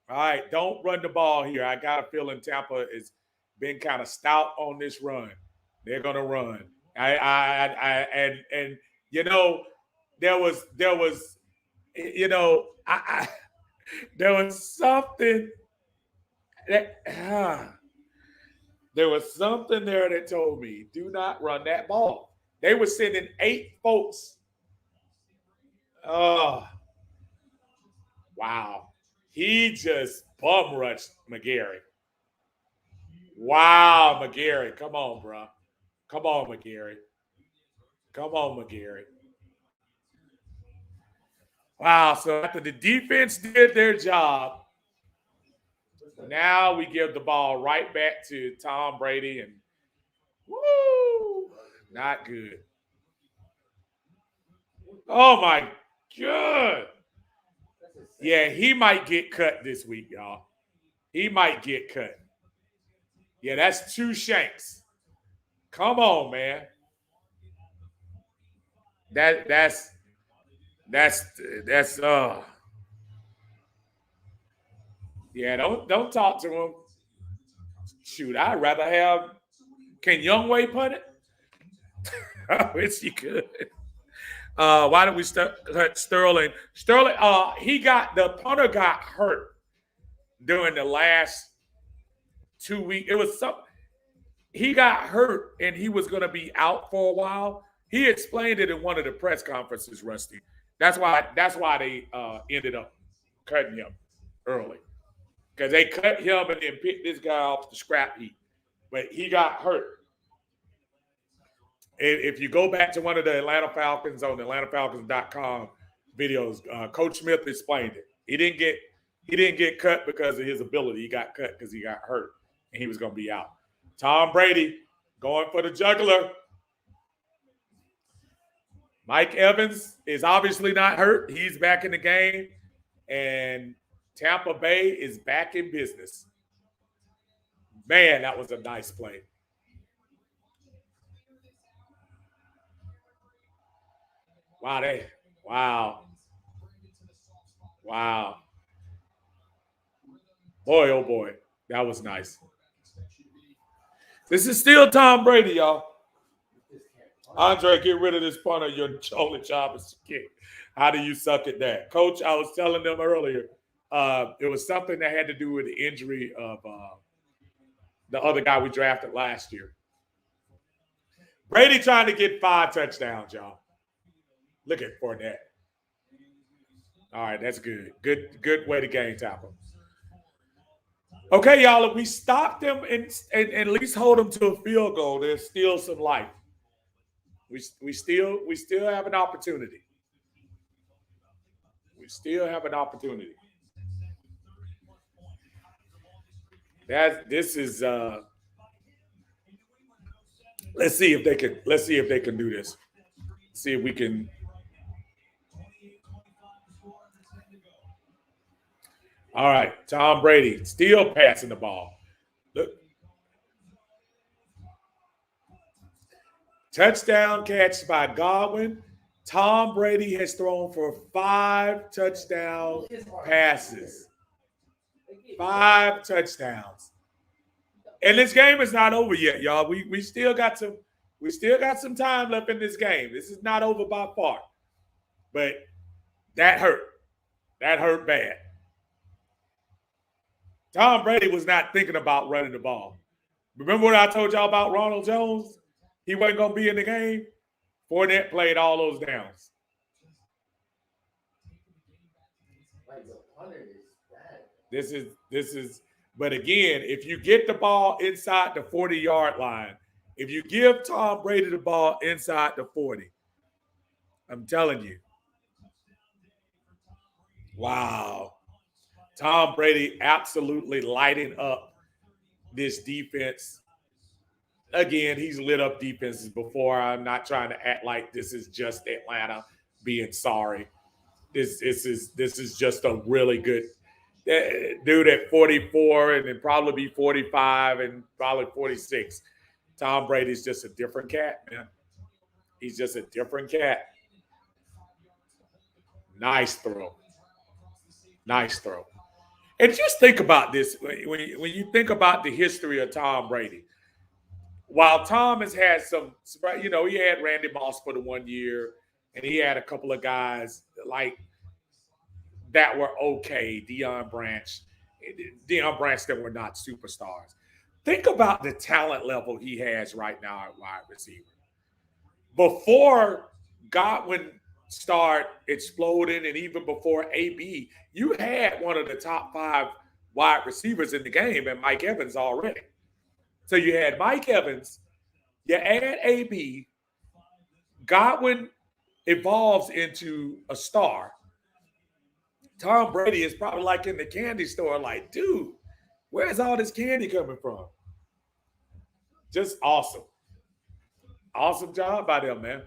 Speaker 1: All right, don't run the ball here. I got a feeling Tampa has been kind of stout on this run. They're gonna run. There was something there was something there that told me do not run that ball. They were sending 8 folks. Oh, wow. He just bum rushed McGarry. Wow, McGarry. Come on, bro. Come on, McGarry. Come on, McGarry. Wow, so after the defense did their job, now we give the ball right back to Tom Brady. And woo! Not good. Oh my God. Yeah, he might get cut this week, y'all. He might get cut. Yeah, that's 2 shanks. Come on, man. That's yeah, don't talk to him. Shoot, I'd rather have can Youngway punt it? I wish he could. Why don't we cut Sterling? Sterling, the punter got hurt during the last 2 weeks. It was he got hurt and he was going to be out for a while. He explained it in one of the press conferences, Rusty. That's why they ended up cutting him early. Because they cut him and then picked this guy off the scrap heap. But he got hurt. If you go back to one of the Atlanta Falcons on the AtlantaFalcons.com videos, Coach Smith explained it. He didn't get cut because of his ability. He got cut because he got hurt and he was going to be out. Tom Brady going for the jugular. Mike Evans is obviously not hurt. He's back in the game. And Tampa Bay is back in business. Man, that was a nice play. Wow. Boy, oh boy. That was nice. This is still Tom Brady, y'all. Andre, get rid of this punter. Your only job is to kick. How do you suck at that? Coach, I was telling them earlier, it was something that had to do with the injury of the other guy we drafted last year. Brady trying to get 5 touchdowns, y'all. Look at Fournette. All right, that's good. Good way to game tackle. Okay, y'all, if we stop them and at least hold them to a field goal, there's still some life. We still have an opportunity. We still have an opportunity. This is let's see if they can do this. See if we can. All right, Tom Brady still passing the ball. Look. Touchdown catch by Godwin. Tom Brady has thrown for 5 touchdown passes. 5 touchdowns. And this game is not over yet, y'all. We still got some time left in this game. This is not over by far. But that hurt. That hurt bad. Tom Brady was not thinking about running the ball. Remember what I told y'all about Ronald Jones? He wasn't going to be in the game. Fournette played all those downs. This is, but again, if you get the ball inside the 40-yard line, if you give Tom Brady the ball inside the 40, I'm telling you. Wow. Tom Brady absolutely lighting up this defense. Again, he's lit up defenses before. I'm not trying to act like this is just Atlanta being sorry. This is just a really good dude at 44 and then probably be 45 and probably 46. Tom Brady's just a different cat, man. He's just a different cat. Nice throw. Nice throw. And just think about this when you think about the history of Tom Brady. While Tom has had some, he had Randy Moss for the 1 year, and he had a couple of guys like that were okay. Deion Branch that were not superstars. Think about the talent level he has right now at wide receiver. Before Godwin started exploding, and even before AB, you had one of the top 5 wide receivers in the game, and Mike Evans already. So you had Mike Evans, you add AB, Godwin evolves into a star. Tom Brady is probably like in the candy store, like, dude, where's all this candy coming from? Just awesome. Awesome job by them, man.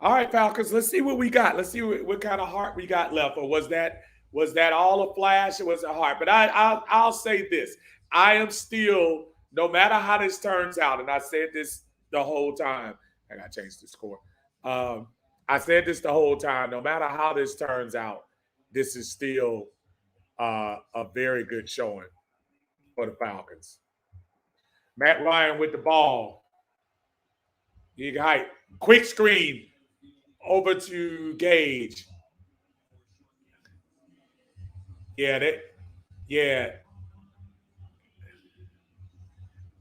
Speaker 1: All right, Falcons. Let's see what we got. Let's see what kind of heart we got left. Or was that all a flash? Or was it heart? But I'll say this: I am still, no matter how this turns out, and I said this the whole time. I got to change the score. Um, I said this the whole time. No matter how this turns out, this is still a very good showing for the Falcons. Matt Ryan with the ball. You got quick screen over to Gage. Yeah, yeah,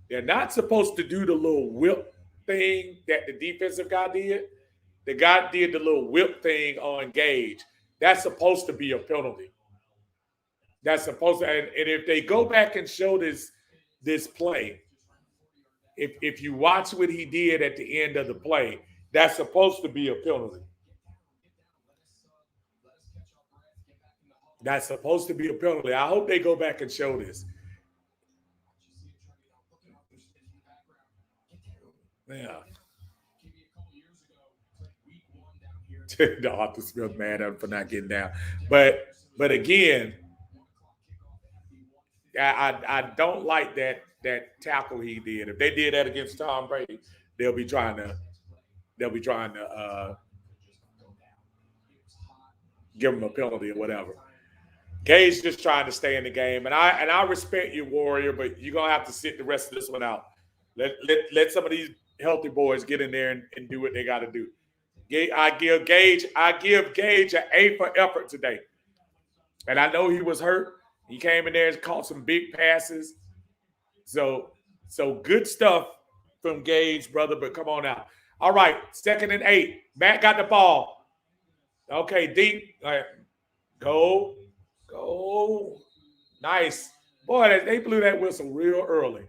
Speaker 1: they're not supposed to do the little whip thing that the defensive guy did. The guy did the little whip thing on Gage. That's supposed to be a penalty. That's supposed to, and if they go back and show this play, if you watch what he did at the end of the play, that's supposed to be a penalty. That's supposed to be a penalty. I hope they go back and show this. Yeah. The Arthur Smith mad at him for not getting down. But again, I don't like that tackle he did. If they did that against Tom Brady, they'll be trying to give him a penalty or whatever. Gage just trying to stay in the game, and I respect you, Warrior, but you're gonna have to sit the rest of this one out. Let some of these healthy boys get in there and do what they got to do. I give Gage an A for effort today, and I know he was hurt. He came in there and caught some big passes. So good stuff from Gage, brother. But come on out. All right, 2nd and 8. Matt got the ball. Okay, deep. All right. Go. Nice. Boy, they blew that whistle real early.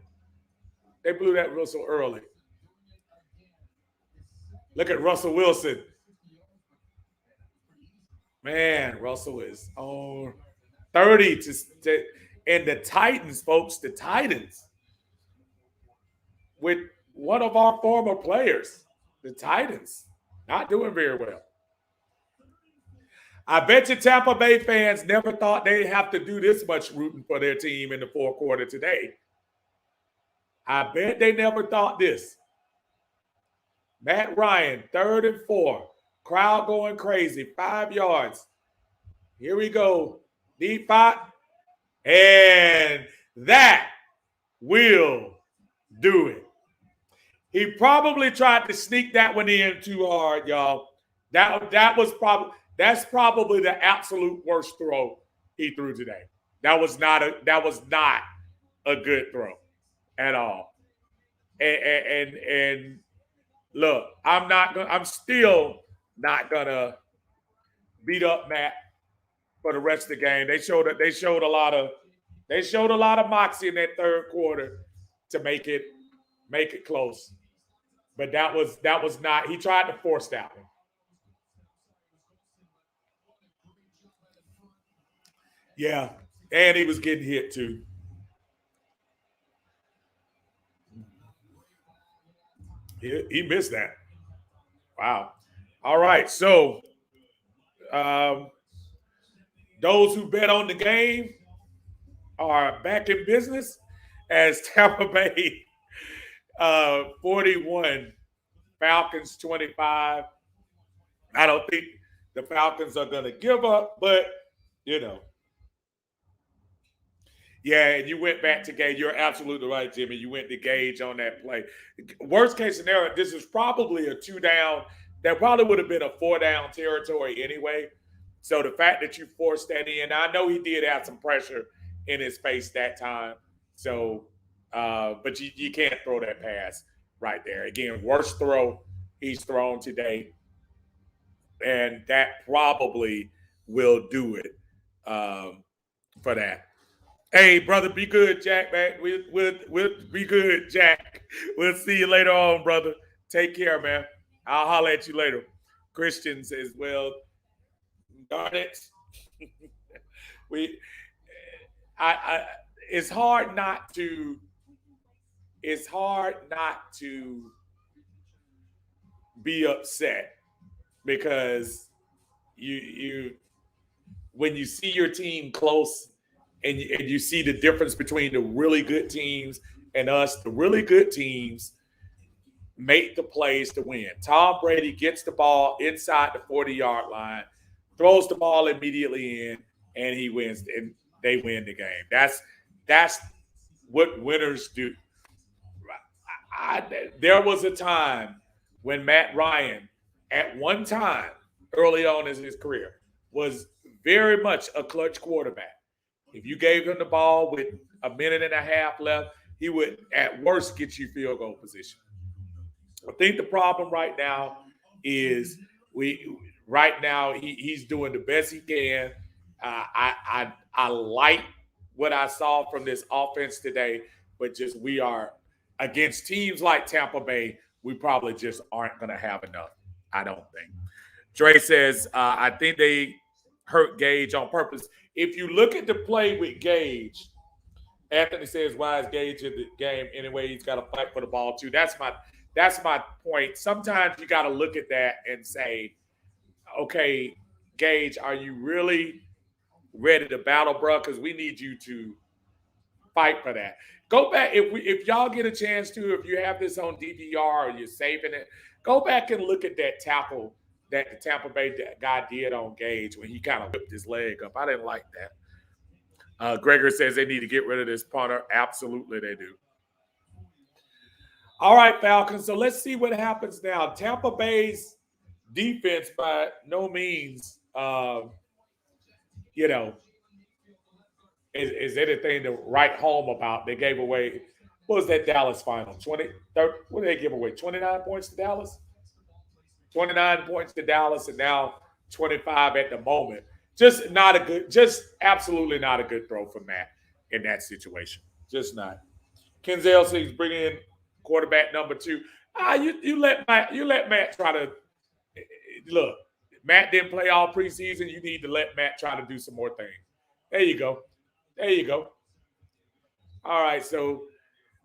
Speaker 1: They blew that whistle early. Look at Russell Wilson. Man, Russell is on 30 to and the Titans, folks, the Titans with one of our former players, the Titans, not doing very well. I bet you Tampa Bay fans never thought they'd have to do this much rooting for their team in the fourth quarter today. I bet they never thought this. Matt Ryan, 3rd and 4. Crowd going crazy. 5 yards. Here we go. Deep 5. And that will do it. He probably tried to sneak that one in too hard, y'all. That's probably the absolute worst throw he threw today. That was not a good throw at all. And look, I'm still not gonna beat up Matt for the rest of the game. They showed a lot of moxie in that 3rd quarter to make it close. But that was not. He tried to force that one. Yeah, and he was getting hit too. He missed that. Wow. All right, so um, those who bet on the game are back in business as Tampa Bay 41, Falcons 25. I don't think the Falcons are going to give up, but you know. Yeah, and you went back to Gage. You're absolutely right, Jimmy. You went to Gage on that play. Worst case scenario, this is probably a 2 down. That probably would have been a 4 down territory anyway. So the fact that you forced that in, I know he did have some pressure in his face that time. So, but you can't throw that pass right there. Again, worst throw he's thrown today. And that probably will do it for that. Hey, brother, be good, Jack. Man, we'll be good, Jack. We'll see you later on, brother. Take care, man. I'll holler at you later. Christian says, "Well, darn it, we, I, it's hard not to, be upset because you when you see your team close and you see the difference between the really good teams and us, the really good teams make the plays to win. Tom Brady gets the ball inside the 40-yard line, throws the ball immediately in, and he wins, and they win the game. That's what winners do. There was a time when Matt Ryan, at one time early on in his career, was very much a clutch quarterback. If you gave him the ball with a minute and a half left, he would at worst get you field goal position. I think the problem right now is he's doing the best he can. I like what I saw from this offense today, but just we are against teams like Tampa Bay, we probably just aren't going to have enough. I don't think. Dre says, I think they hurt Gage on purpose. If you look at the play with Gage, Anthony says, why is Gage in the game anyway? He's got to fight for the ball too. That's my point. Sometimes you got to look at that and say, okay, Gage, are you really ready to battle, bro? Because we need you to fight for that. Go back if y'all get a chance to, if you have this on DVR or you're saving it, go back and look at that tackle that the Tampa Bay guy did on Gage when he kind of whipped his leg up. I didn't like that. Gregor says they need to get rid of this punter. Absolutely, they do. All right, Falcons. So let's see what happens now. Tampa Bay's defense, by no means, is anything to write home about. They gave away, what was that Dallas final? 20, 30, what did they give away? 29 points to Dallas? 29 points to Dallas, and now 25 at the moment. Just absolutely not a good throw for Matt in that situation. Just not. Kenzel says bringing in quarterback number 2. You let Matt try to look. Matt didn't play all preseason. You need to let Matt try to do some more things. There you go. All right, so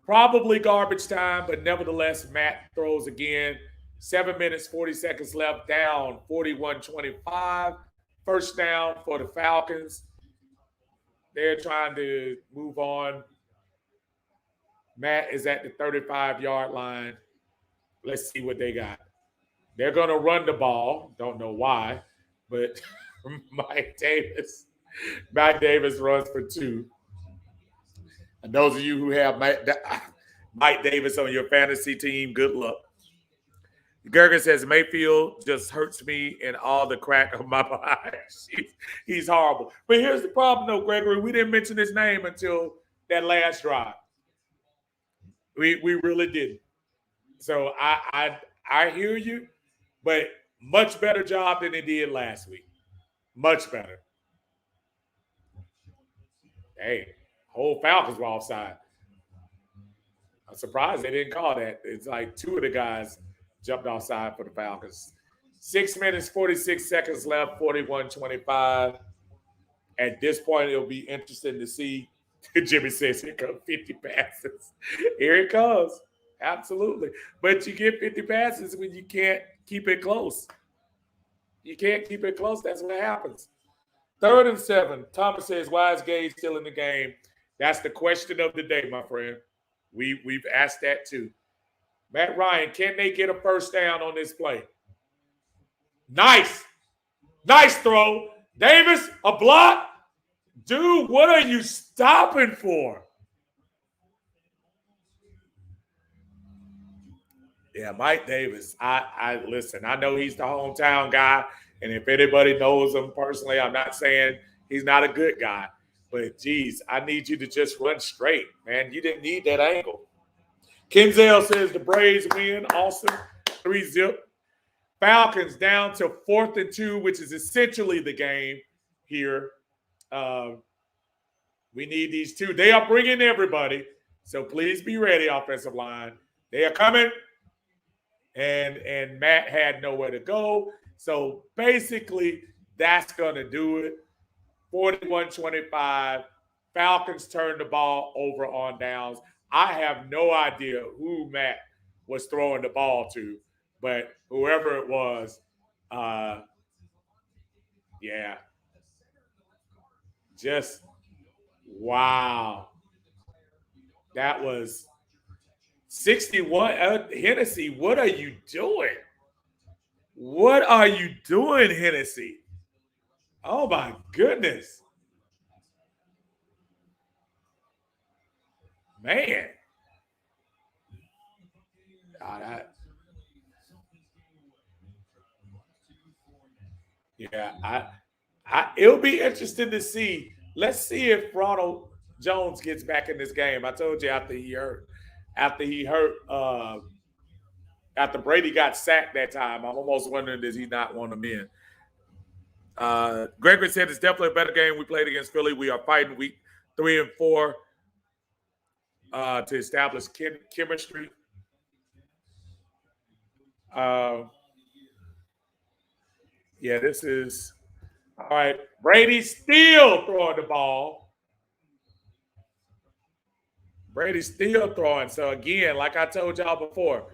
Speaker 1: probably garbage time, but nevertheless, Matt throws again. 7 minutes, 40 seconds left, down 41-25. First down for the Falcons. They're trying to move on. Matt is at the 35-yard line. Let's see what they got. They're going to run the ball. Don't know why, but Mike Davis runs for 2. And those of you who have Mike Davis on your fantasy team, good luck. Gergen says, Mayfield just hurts me in all the crack of my mind. He's horrible. But here's the problem, though, Gregory. We didn't mention his name until that last drive. We really didn't. So I hear you, but much better job than they did last week. Much better. Hey, whole Falcons were offside. I'm surprised they didn't call that. It's like 2 of the guys jumped offside for the Falcons. 6 minutes, 46 seconds left, 41-25. At this point, it'll be interesting to see. Jimmy says, here comes 50 passes. Here it comes. Absolutely. But you get 50 passes when you can't keep it close. You can't keep it close. That's what happens. 3rd and 7. Thomas says, why is Gage still in the game? That's the question of the day, my friend. We've asked that too. Matt Ryan, can they get a first down on this play? Nice throw. Davis, a block. Dude, what are you stopping for? Yeah, Mike Davis. I listen, I know he's the hometown guy, and if anybody knows him personally, I'm not saying he's not a good guy. But, geez, I need you to just run straight, man. You didn't need that angle. Kenzel says the Braves win. Awesome. 3-0. Falcons down to 4th and 2, which is essentially the game here. We need these 2. They are bringing everybody, so please be ready, offensive line. They are coming, and Matt had nowhere to go. So, basically, that's going to do it. 41-25. Falcons turned the ball over on downs. I have no idea who Matt was throwing the ball to, But whoever it was, uh, yeah, just wow. That was 61. Hennessy, what are you doing? What are you doing, Hennessy? Oh my goodness. Man. I, yeah, it'll be interesting to see. Let's see if Ronald Jones gets back in this game. I told you after after Brady got sacked that time, I'm almost wondering does he not want him in. Gregory said it's definitely a better game we played against Philly. We are fighting week 3 and 4 to establish chemistry. Uh, yeah, this is all right. Brady's still throwing the ball. Brady's still throwing. So again, like I told y'all before,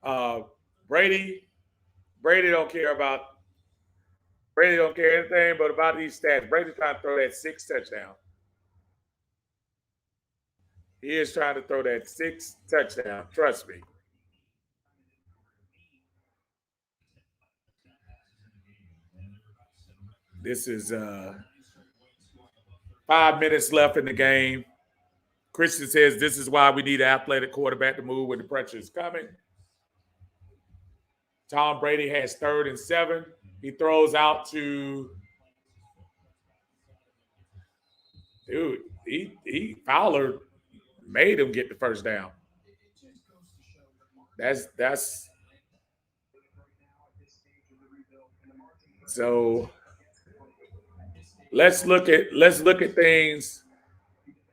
Speaker 1: uh, Brady, Brady don't care about Brady don't care anything but about these stats. Brady's trying to throw that 6 touchdown. He is trying to throw that 6 touchdown. Trust me. This is 5 minutes left in the game. Christian says this is why we need an athletic quarterback to move when the pressure is coming. Tom Brady has 3rd and 7. He throws out to dude. He Fowler made him get the first down. That's so. Let's look at things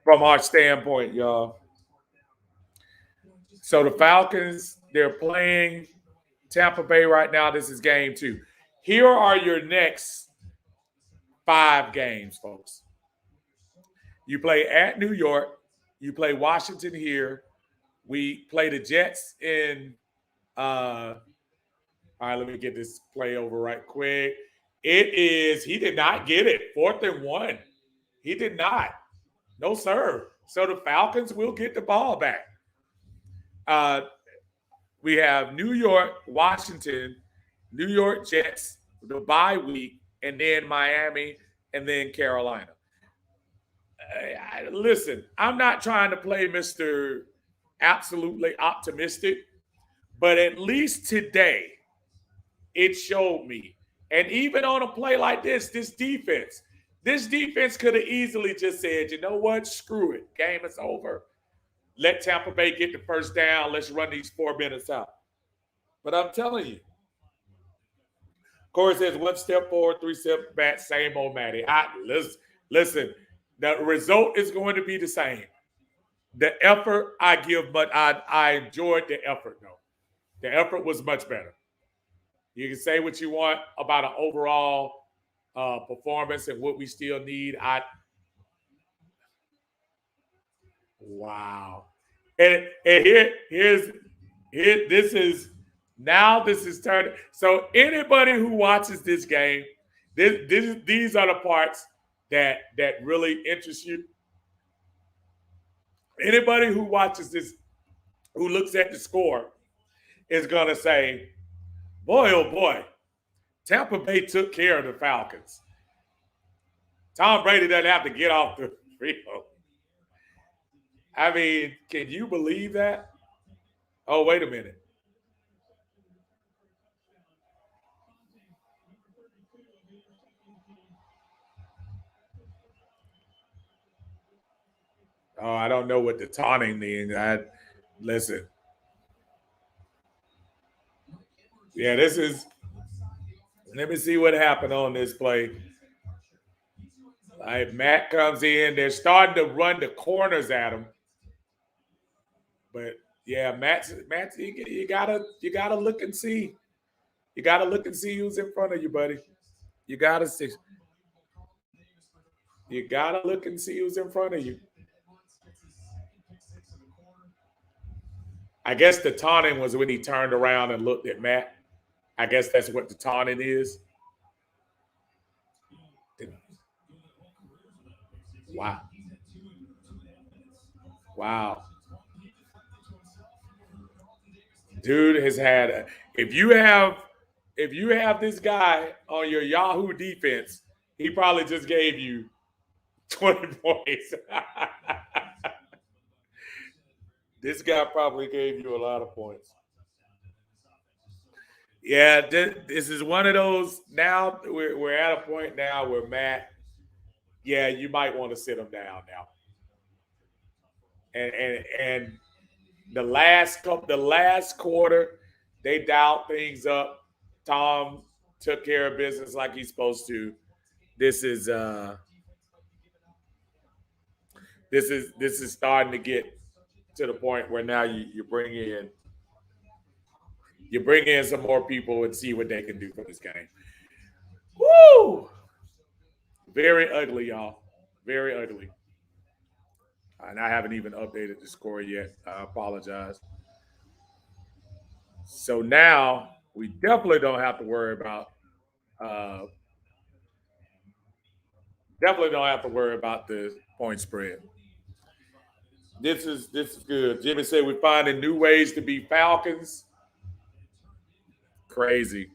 Speaker 1: from our standpoint, y'all. So the Falcons, they're playing Tampa Bay right now. This is game 2. Here are your next 5 games, folks. You play at New York. You play Washington here. We play the Jets in. All right, let me get this play over right quick. It is. He did not get it. 4th and 1. He did not. No, sir. So the Falcons will get the ball back. Uh, we have New York, Washington, New York Jets, the bye week, and then Miami, and then Carolina. Listen, I'm not trying to play Mr. Absolutely optimistic, but at least today it showed me. And even on a play like this defense could have easily just said, you know what, screw it, game is over. Let Tampa Bay get the first down. Let's run these 4 minutes out. But I'm telling you, Corey says 1 step forward, 3 steps back, same old Matty. Listen, the result is going to be the same. The effort I give, but I enjoyed the effort though. The effort was much better. You can say what you want about an overall performance and what we still need. Wow. And this is turning. So anybody who watches this game, these are the parts that really interest you. Anybody who watches this, who looks at the score, is gonna say, boy, oh boy, Tampa Bay took care of the Falcons. Tom Brady doesn't have to get off the field. I mean, can you believe that? Oh, wait a minute. Oh, I don't know what the taunting means. Listen. Yeah, this is. Let me see what happened on this play. Like Matt comes in, they're starting to run the corners at him, but yeah, Matt, you gotta look and see. You gotta look and see who's in front of you, buddy. You gotta see. You gotta look and see who's in front of you. I guess the taunting was when he turned around and looked at Matt. I guess that's what the taunting is. Wow. Wow. Dude has had if you have this guy on your Yahoo defense, he probably just gave you 20 points. This guy probably gave you a lot of points. Yeah, this is one of those. Now we're at a point now where Matt, yeah, you might want to sit him down now. And the last quarter, they dialed things up. Tom took care of business like he's supposed to. This is this is starting to get to the point where now you bring in some more people and see what they can do for this game. Woo! Very ugly, y'all. Very ugly. And I haven't even updated the score yet. I apologize. So now we definitely don't have to worry about uh, the point spread. This is good. Jimmy said we're finding new ways to be Falcons. Crazy.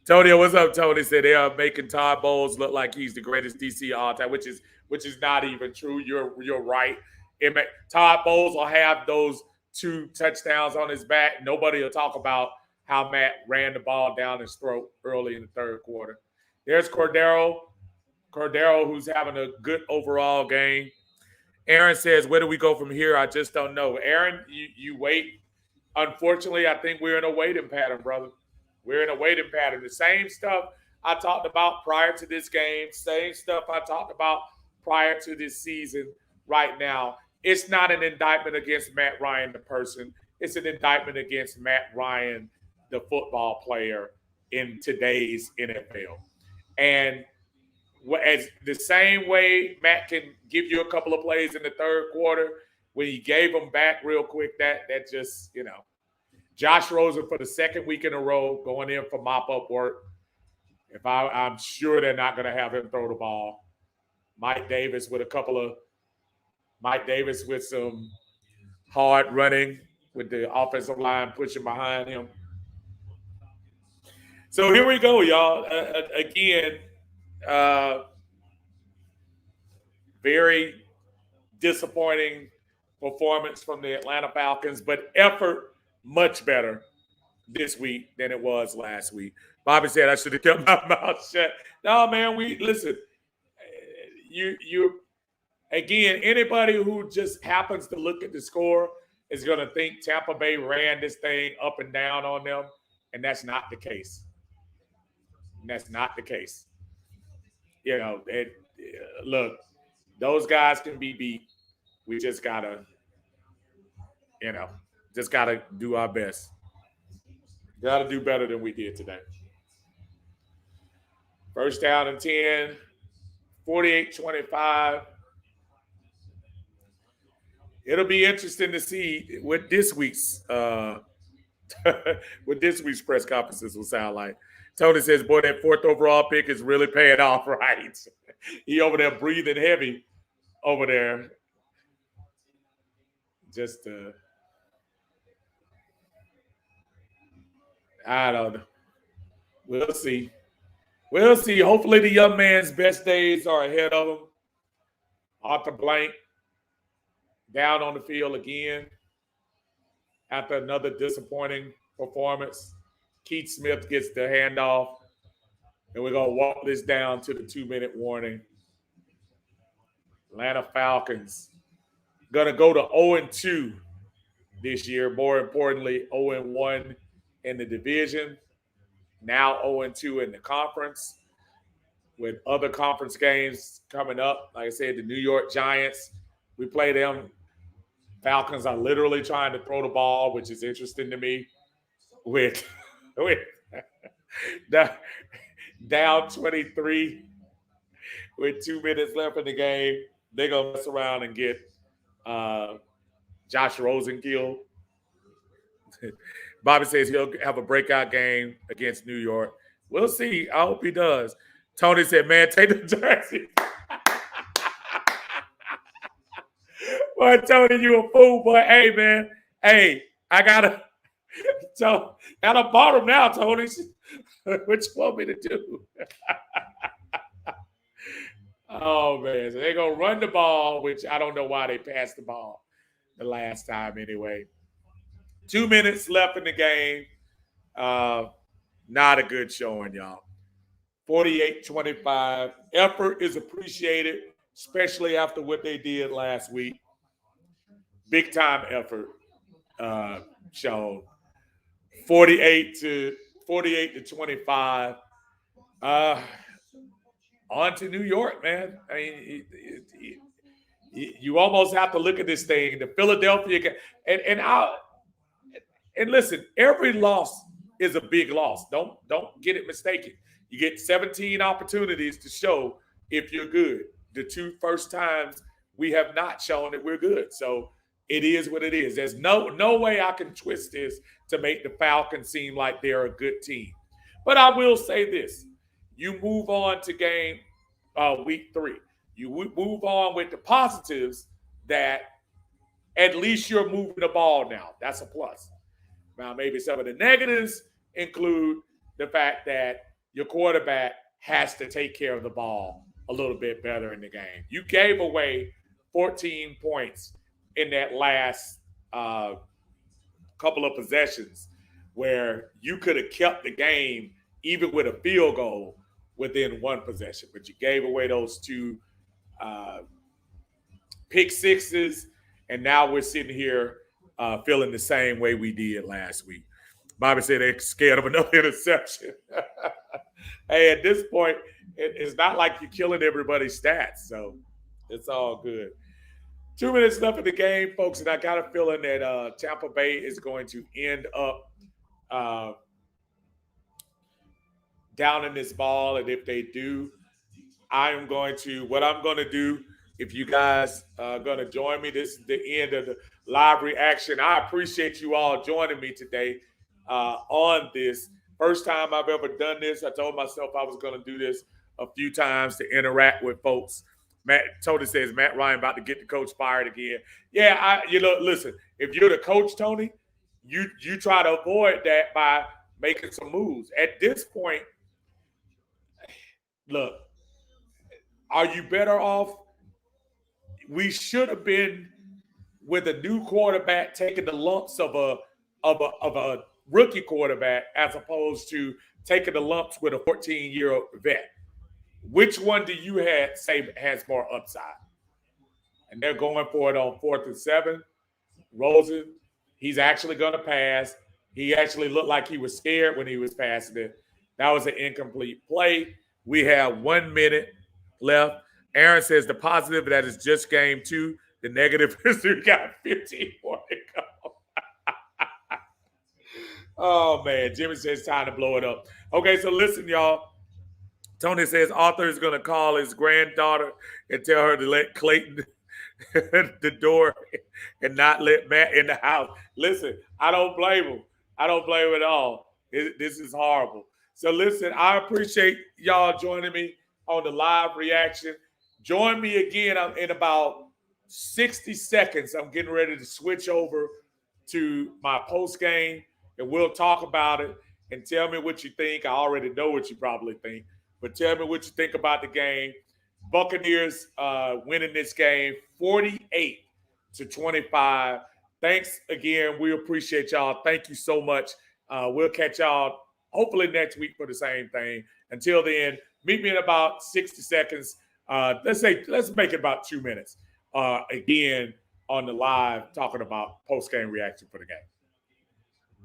Speaker 1: Tony, what's up? Tony said they are making Todd Bowles look like he's the greatest DC all time, which is not even true. You're right. Todd Bowles will have those 2 touchdowns on his back. Nobody will talk about how Matt ran the ball down his throat early in the third quarter. There's Cordero, who's having a good overall game. Aaron says, where do we go from here? I just don't know. Aaron, you wait. Unfortunately, I think we're in a waiting pattern, brother. We're in a waiting pattern. The same stuff I talked about prior to this game, same stuff I talked about prior to this season right now. It's not an indictment against Matt Ryan, the person. It's an indictment against Matt Ryan, the football player in today's NFL. And as the same way Matt can give you a couple of plays in the third quarter, when he gave them back real quick, that just, Josh Rosen for the second week in a row going in for mop-up work. I'm sure they're not going to have him throw the ball. Mike Davis with some hard running with the offensive line pushing behind him. So here we go, y'all. Again, very disappointing performance from the Atlanta Falcons, but effort much better this week than it was last week. Bobby said I should have kept my mouth shut. No, man, listen. You again, anybody who just happens to look at the score is going to think Tampa Bay ran this thing up and down on them, and that's not the case. Look, those guys can be beat. We just gotta do our best. Got to do better than we did today. First down and 10, 48-25. It'll be interesting to see what this week's press conferences will sound like. Tony says, boy, that 4th overall pick is really paying off, right? He over there breathing heavy over there. Just I don't know. We'll see. Hopefully the young man's best days are ahead of him. Arthur Blank down on the field again after another disappointing performance. Keith Smith gets the handoff, and we're going to walk this down to the 2-minute warning. Atlanta Falcons going to go to 0-2 this year. More importantly, 0-1 in the division. Now 0-2 in the conference, with other conference games coming up. Like I said, the New York Giants, we play them. Falcons are literally trying to throw the ball, which is interesting to me. With down 23 with 2 minutes left in the game, they're going to mess around and get Josh Rosen killed. Bobby says he'll have a breakout game against New York. We'll see. I hope he does. Tony said, man, take the jersey. Boy, Tony, you a fool, boy. Hey, man. Hey, I gotta bought him now, Tony. What you want me to do? Oh, man. So they're gonna run the ball, which I don't know why they passed the ball the last time anyway. 2 minutes left in the game. Not a good showing, y'all. 48-25. Effort is appreciated, especially after what they did last week. Big time effort shown. 48-25. On to New York, man. I mean, you almost have to look at this thing. The Philadelphia and listen, every loss is a big loss. Don't get it mistaken. You get 17 opportunities to show if you're good. The 2 first times we have not shown that we're good. So it is what it is. There's no way I can twist this to make the Falcons seem like they're a good team. But I will say this. You move on to game week 3. You move on with the positives that at least you're moving the ball now. That's a plus. Now, maybe some of the negatives include the fact that your quarterback has to take care of the ball a little bit better in the game. You gave away 14 points in that last couple of possessions where you could have kept the game even with a field goal within 1 possession. But you gave away those 2 pick sixes, and now we're sitting here feeling the same way we did last week. Bobby said they're scared of another interception. Hey, at this point, it's not like you're killing everybody's stats, so it's all good. 2 minutes left in the game, folks, and I got a feeling that Tampa Bay is going to end up down in this ball, and if they do, what I'm going to do, if you guys are going to join me, this is the end of the live reaction. I appreciate you all joining me today on this. First time I've ever done this. I told myself I was going to do this a few times to interact with folks. Tony says, Matt Ryan about to get the coach fired again. Yeah, listen, if you're the coach, Tony, you try to avoid that by making some moves. At this point, look, are you better off? We should have been with a new quarterback taking the lumps of a rookie quarterback as opposed to taking the lumps with a 14-year-old vet. Which one do you say has more upside? And they're going for it on 4th and 7. Rosen, he's actually going to pass. He actually looked like he was scared when he was passing it. That was an incomplete play. We have 1 minute left. Aaron says the positive that is just game 2. The negative is we got 15 more to go. Oh, man. Jimmy says time to blow it up. Okay, so listen, y'all. Tony says Arthur is going to call his granddaughter and tell her to let Clayton the door and not let Matt in the house. Listen, I don't blame him. I don't blame him at all. This is horrible. So listen, I appreciate y'all joining me on the live reaction. Join me again in about 60 seconds. I'm getting ready to switch over to my post game, and we'll talk about it and tell me what you think. I already know what you probably think, but tell me what you think about the game. Buccaneers winning this game 48-25. Thanks again. We appreciate y'all. Thank you so much. We'll catch y'all hopefully next week for the same thing. Until then, meet me in about 60 seconds. Let's make it about 2 minutes. Again, on the live talking about post-game reaction for the game.